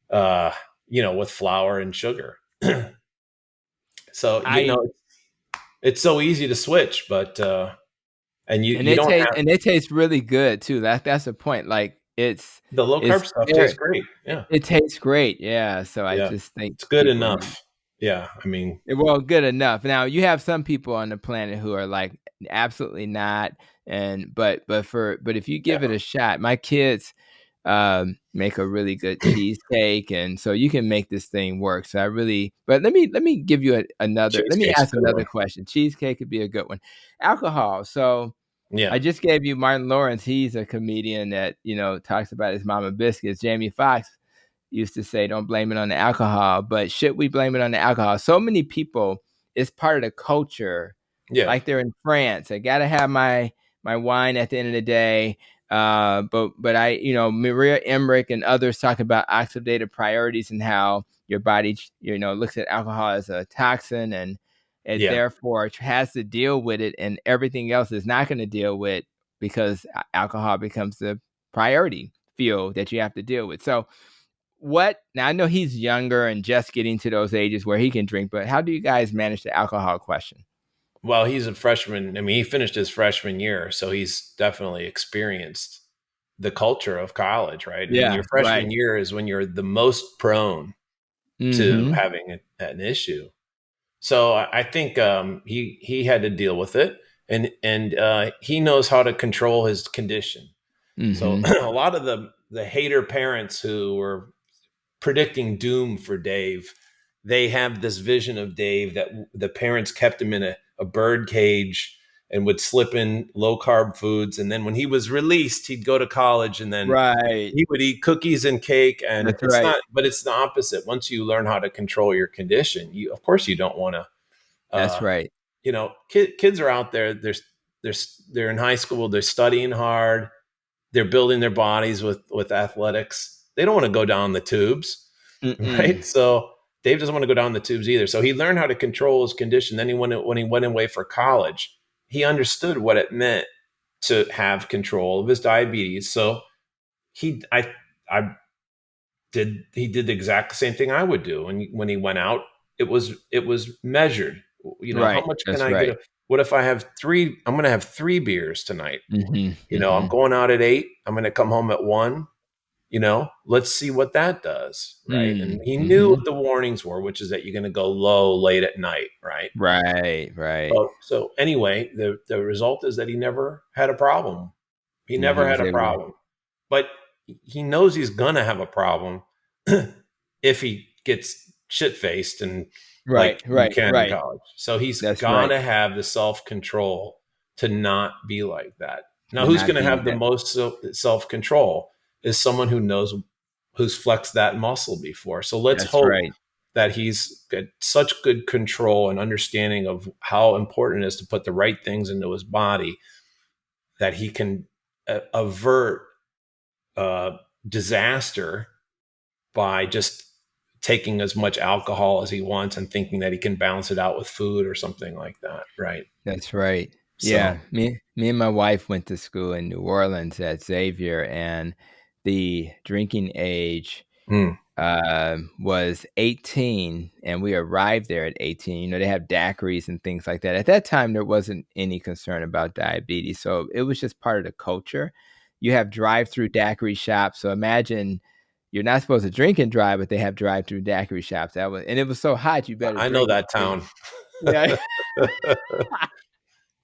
with flour and sugar. So, I it's so easy to switch, but, and and you they don't taste have and they taste really good too. That's the point. Like the low it's carb stuff tastes very great. it, Yeah. it tastes great. Yeah. So I Yeah. just think It's good people need. enough. Yeah. I mean, Well, good enough. Now you have some people on the planet who are like absolutely not, but if you yeah. give it a shot, my kids make a really good cheesecake, and so you can make this thing work. So but let me give you let me Cheesecake's a ask good another one. question. Cheesecake could be a good one. Alcohol. So Yeah. I just gave you Martin Lawrence. He's a comedian that talks about his mama biscuits. Jamie Foxx used to say, don't blame it on the alcohol, but should we blame it on the alcohol? So many people, it's part of the culture, Yeah. like they're in France. I got to have my wine at the end of the day. But I, Maria Emmerich and others talk about oxidative priorities and how your body, looks at alcohol as a toxin, and it Yeah. therefore has to deal with it, and everything else is not going to deal with, because alcohol becomes the priority field that you have to deal with. So now I know he's younger and just getting to those ages where he can drink, but how do you guys manage the alcohol question? Well, he's a freshman. I mean, he finished his freshman year, so he's definitely experienced the culture of college, right? And Yeah, your right. freshman year is when you're the most prone to Mm-hmm. having an issue. So I think he had to deal with it, and he knows how to control his condition. So Mm-hmm. a lot of the hater parents who were predicting doom for Dave, they have this vision of Dave that the parents kept him in a bird cage and would slip in low carb foods. And then when he was released, he'd go to college and then Right. he would eat cookies and cake. And That's it's right. not, but it's the opposite. Once you learn how to control your condition, of course, you don't want to, That's uh, right. kids are out there. They're in high school. They're studying hard. They're building their bodies with athletics. They don't want to go down the tubes, Mm-mm. right? So Dave doesn't want to go down the tubes either. So he learned how to control his condition. Then when he went away for college, he understood what it meant to have control of his diabetes. So he I he did the exact same thing I would do. And when he went out, it was measured. How Right. much can That's I right. what if I have three? I'm going to have 3 beers tonight. Mm-hmm. I'm Mm-hmm. going out at 8. I'm going to come home at 1. Let's see what that does. Right. And he knew Mm-hmm. what the warnings were, which is that you're going to go low late at night. Right. Right. Right. So anyway, the result is that he never had a problem. He And he never was had a able to. problem, but he knows he's going to have a problem if he gets shit faced and like Right. you Right. can in Right. college. So he's That's got right. to have the self control to not be like that. Now, To who's not going to be have the that. most self control is someone who knows who's flexed that muscle before. So let's That's hope right. that he's got such good control and understanding of how important it is to put the right things into his body that he can avert uh, disaster by just taking as much alcohol as he wants and thinking that he can balance it out with food or something like that. Right. That's right. So, Yeah. Me and my wife went to school in New Orleans at Xavier, and the drinking age mm, was 18, and we arrived there at 18. They have daiquiris and things like that. At that time, there wasn't any concern about diabetes, so it was just part of the culture. You have drive-through daiquiri shops, so imagine you're not supposed to drink and drive, but they have drive-through daiquiri shops. And it was so hot, you better I know drink it. that town. Yeah.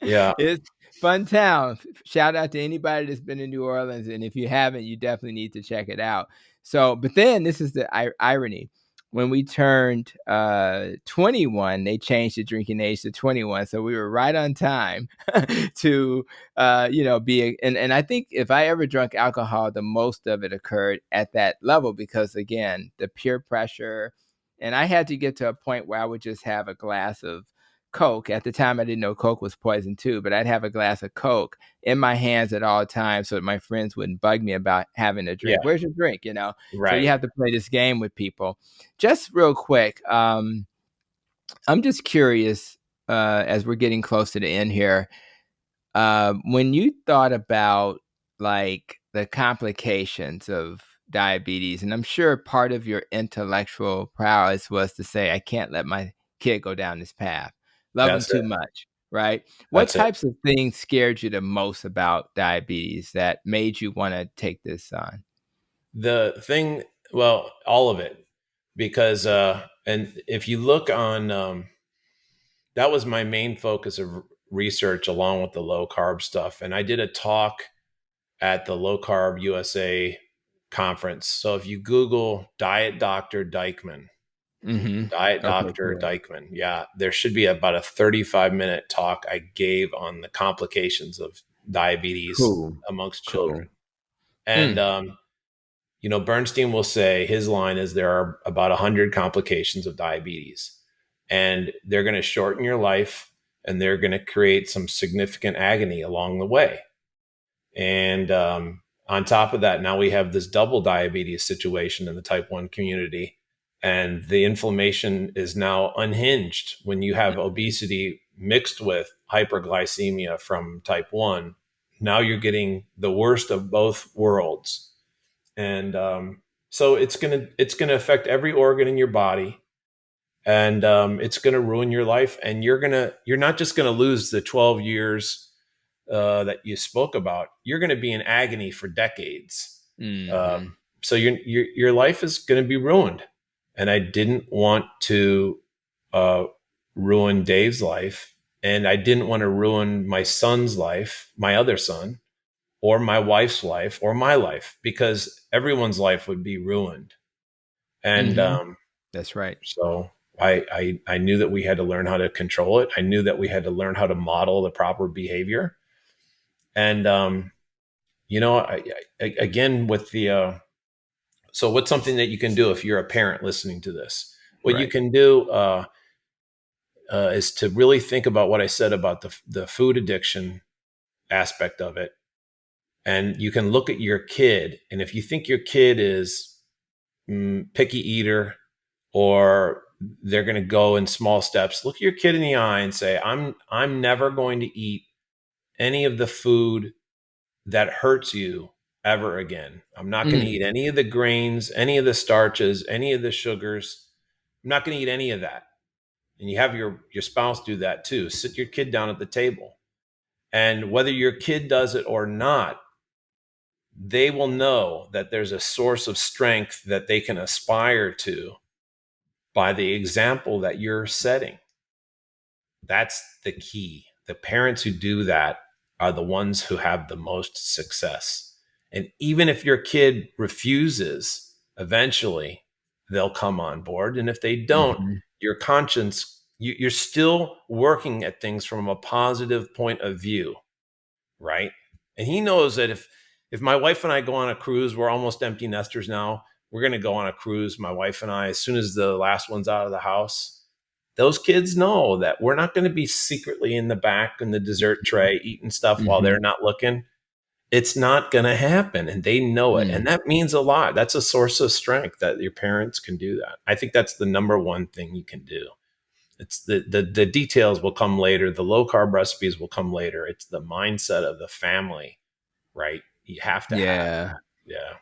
Yeah. It's fun town. Shout out to anybody that's been in New Orleans, and if you haven't, you definitely need to check it out. So, but then this is the irony. When we turned 21, they changed the drinking age to 21, so we were right on time to and I think if I ever drunk alcohol, the most of it occurred at that level, because again, the peer pressure, and I had to get to a point where I would just have a glass of Coke. At the time, I didn't know Coke was poison too, but I'd have a glass of Coke in my hands at all times so that my friends wouldn't bug me about having a drink. Yeah. Where's your drink? So you Right. have to play this game with people. Just real quick, I'm just curious, as we're getting close to the end here, when you thought about like the complications of diabetes, and I'm sure part of your intellectual prowess was to say, I can't let my kid go down this path. Love them That's it. too much, right? What That's it. types of things scared you the most about diabetes that made you want to take this on? The thing, well, all of it, because, and if you look on, that was my main focus of research along with the low carb stuff. And I did a talk at the Low Carb USA conference. So if you Google Diet Dr. Dikeman, Mm-hmm. Diet Okay, Dr. cool. Dikeman, yeah, there should be about a 35-minute talk I gave on the complications of diabetes Cool. amongst Cool. children. And, Bernstein will say his line is there are about 100 complications of diabetes, and they're going to shorten your life and they're going to create some significant agony along the way. And on top of that, now we have this double diabetes situation in the type 1 community. And the inflammation is now unhinged when you have obesity mixed with hyperglycemia from type 1. Now you're getting the worst of both worlds. And so it's gonna affect every organ in your body, and it's gonna ruin your life. And you're not just gonna lose the 12 years that you spoke about. You're gonna be in agony for decades. Mm-hmm. So your life is gonna be ruined. And I didn't want to ruin Dave's life, and I didn't want to ruin my son's life, my other son, or my wife's life, or my life, because everyone's life would be ruined. And Mm-hmm. That's right. so I knew that we had to learn how to control it. I knew that we had to learn how to model the proper behavior. And again, with the so what's something that you can do if you're a parent listening to this? What you Right. can do is to really think about what I said about the food addiction aspect of it. And you can look at your kid, and if you think your kid is picky eater, or they're going to go in small steps, look your kid in the eye and say, I'm never going to eat any of the food that hurts you ever again. I'm not going to Mm. eat any of the grains, any of the starches, any of the sugars. I'm not going to eat any of that. And you have your spouse do that too. Sit your kid down at the table. And whether your kid does it or not, they will know that there's a source of strength that they can aspire to by the example that you're setting. That's the key. The parents who do that are the ones who have the most success. And even if your kid refuses, eventually they'll come on board. And if they don't, Mm-hmm. your conscience, you're still working at things from a positive point of view, right? And he knows that if my wife and I go on a cruise, we're almost empty nesters now. We're going to go on a cruise, my wife and I, as soon as the last one's out of the house. Those kids know that we're not going to be secretly in the back in the dessert tray eating stuff while Mm-hmm. they're not looking. It's not going to happen, and they know it. And Mm. that means a lot. That's a source of strength that your parents can do that. I think that's the number one thing you can do. It's the details will come later. The low carb recipes will come later. It's the mindset of the family, right? You have to have Yeah. that. Yeah.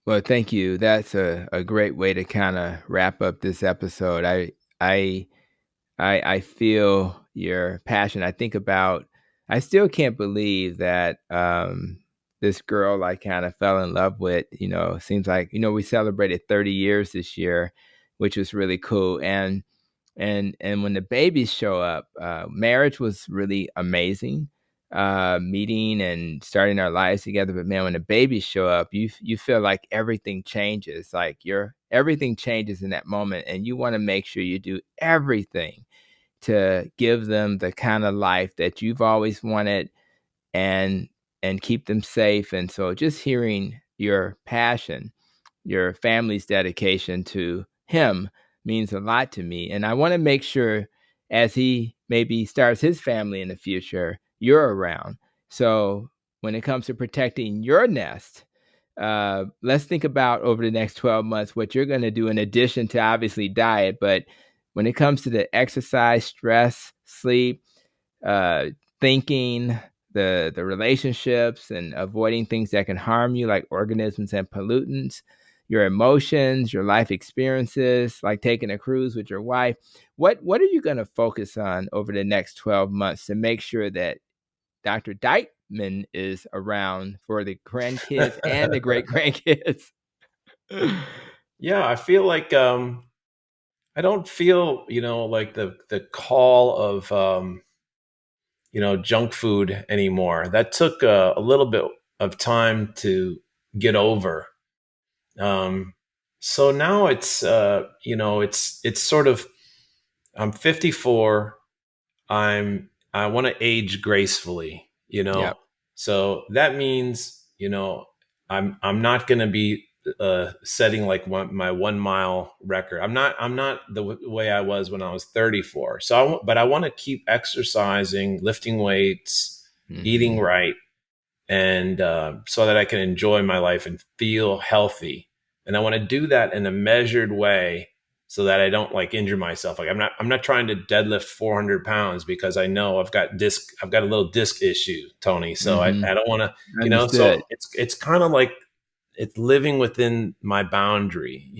Well, thank you. That's a great way to kind of wrap up this episode. I I feel your passion. I think about I still can't believe that this girl I kind of fell in love with, seems like, we celebrated 30 years this year, which was really cool. And when the babies show up, marriage was really amazing. Meeting and starting our lives together, but man, when the babies show up, you feel like everything changes. Like everything changes in that moment, and you want to make sure you do everything to give them the kind of life that you've always wanted, and keep them safe. And so just hearing your passion, your family's dedication to him means a lot to me. And I want to make sure as he maybe starts his family in the future, you're around. So when it comes to protecting your nest, let's think about over the next 12 months what you're going to do in addition to obviously diet. But when it comes to the exercise, stress, sleep, uh, thinking, the relationships, and avoiding things that can harm you, like organisms and pollutants, your emotions, your life experiences, like taking a cruise with your wife. What are you going to focus on over the next 12 months to make sure that Dr. Dikeman is around for the grandkids and the great grandkids? Yeah, I feel like I don't feel, like the call of junk food anymore. That took a little bit of time to get over. Um, so now it's sort of, I'm 54. I want to age gracefully, Yep. So that means, I'm not going to be setting like my 1 mile record. I'm not the way I was when I was 34. But I want to keep exercising, lifting weights, eating Hmm. right, and so that I can enjoy my life and feel healthy. And I want to do that in a measured way so that I don't like injure myself. Like I'm not trying to deadlift 400 pounds because I know I've got a little disc issue, Tony. So I Mm-hmm. don't want to, so Understood. it's kind of like it's living within my boundary,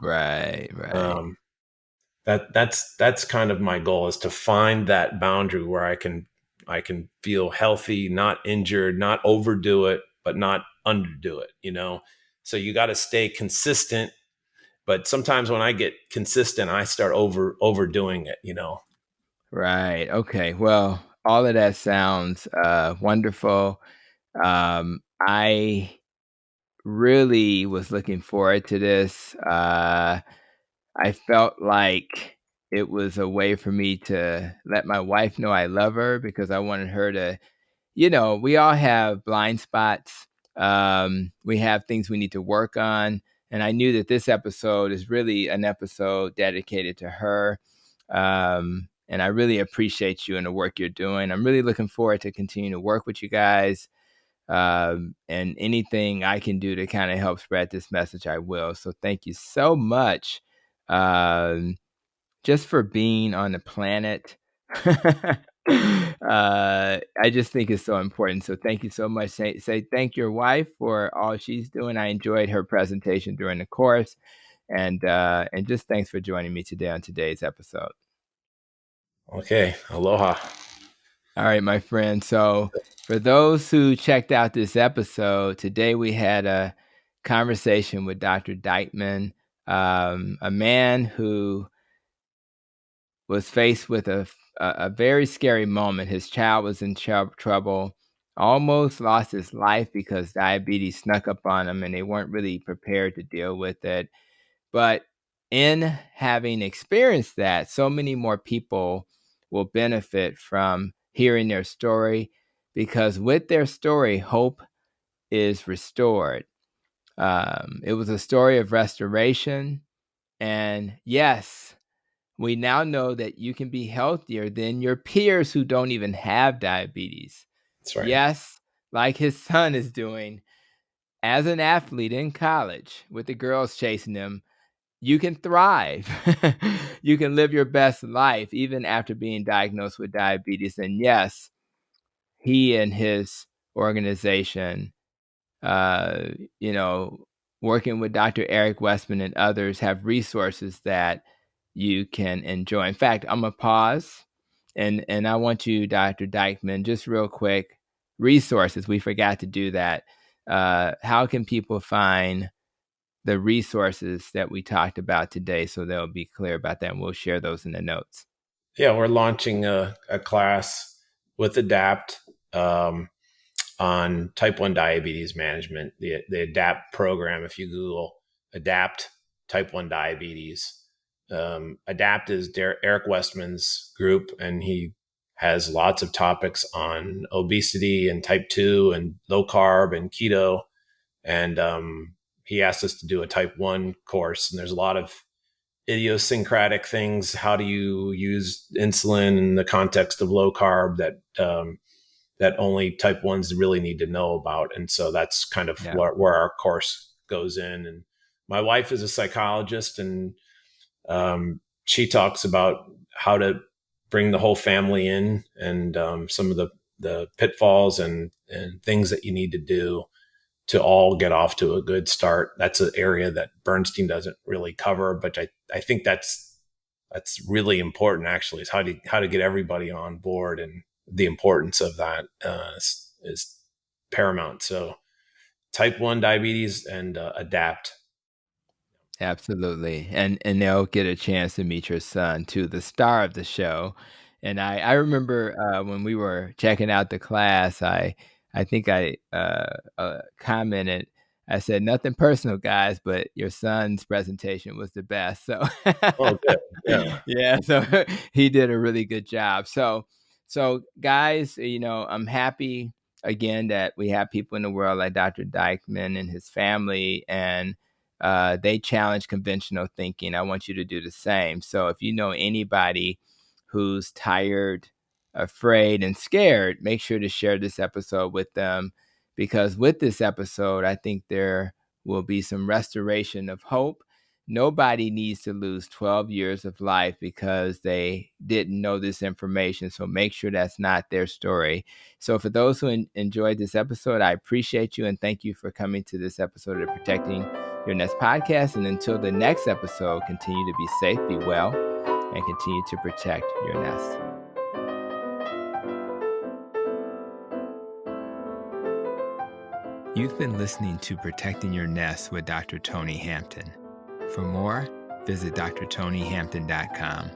Right, right. um, that's kind of my goal, is to find that boundary where I can feel healthy, not injured, not overdo it, but not underdo it. So you got to stay consistent, but sometimes when I get consistent, I start overdoing it. Right. Okay. Well, all of that sounds wonderful. I really was looking forward to this. I felt like it was a way for me to let my wife know I love her, because I wanted her to, we all have blind spots. We have things we need to work on. And I knew that this episode is really an episode dedicated to her. And I really appreciate you and the work you're doing. I'm really looking forward to continuing to work with you guys. And anything I can do to kind of help spread this message, I will. So thank you so much, just for being on the planet. I just think it's so important. So thank you so much. Say thank your wife for all she's doing. I enjoyed her presentation during the course, and just thanks for joining me today on today's episode. Okay, aloha. All right, my friend. So for those who checked out this episode, today we had a conversation with Dr. Dikeman, a man who was faced with a very scary moment. His child was in trouble, almost lost his life because diabetes snuck up on him and they weren't really prepared to deal with it. But in having experienced that, so many more people will benefit from hearing their story, because with their story, hope is restored. It was a story of restoration. And yes, we now know that you can be healthier than your peers who don't even have diabetes. That's right. Yes, like his son is doing as an athlete in college with the girls chasing him. You can thrive. You can live your best life even after being diagnosed with diabetes. And yes, he and his organization, uh, you know, working with Dr. Eric Westman and others, have resources that you can enjoy. In fact, I'm gonna pause and I want you, Dr. Dikeman, just real quick, resources. We forgot to do that. How can people find the resources that we talked about today, so they'll be clear about that, and we'll share those in the notes? Yeah, we're launching a class with Adapt, on type 1 diabetes management, the ADAPT program. If you Google ADAPT type 1 diabetes, ADAPT is Eric Westman's group, and he has lots of topics on obesity and type 2 and low carb and keto. And he asked us to do a type 1 course, and there's a lot of idiosyncratic things. How do you use insulin in the context of low carb that only type 1s really need to know about? And so that's kind of Yeah, where our course goes in. And my wife is a psychologist, and she talks about how to bring the whole family in, and some of the pitfalls and things that you need to do to all get off to a good start. That's an area that Bernstein doesn't really cover, but I think that's really important, actually, is how to get everybody on board, and the importance of that is paramount. So type 1 diabetes and adapt. absolutely. And they'll get a chance to meet your son too, the star of the show. And I remember when we were checking out the class, I think I commented. I said, nothing personal, guys, but your son's presentation was the best. So Oh, good. Yeah. yeah, so he did a really good job. So guys, I'm happy again that we have people in the world like Dr. Dikeman and his family, and they challenge conventional thinking. I want you to do the same. So if you know anybody who's tired, afraid, and scared, make sure to share this episode with them, because with this episode, I think there will be some restoration of hope. Nobody needs to lose 12 years of life because they didn't know this information. So make sure that's not their story. So for those who enjoyed this episode, I appreciate you and thank you for coming to this episode of the Protecting Your Nest podcast. And until the next episode, continue to be safe, be well, and continue to protect your nest. You've been listening to Protecting Your Nest with Dr. Tony Hampton. For more, visit drtonyhampton.com.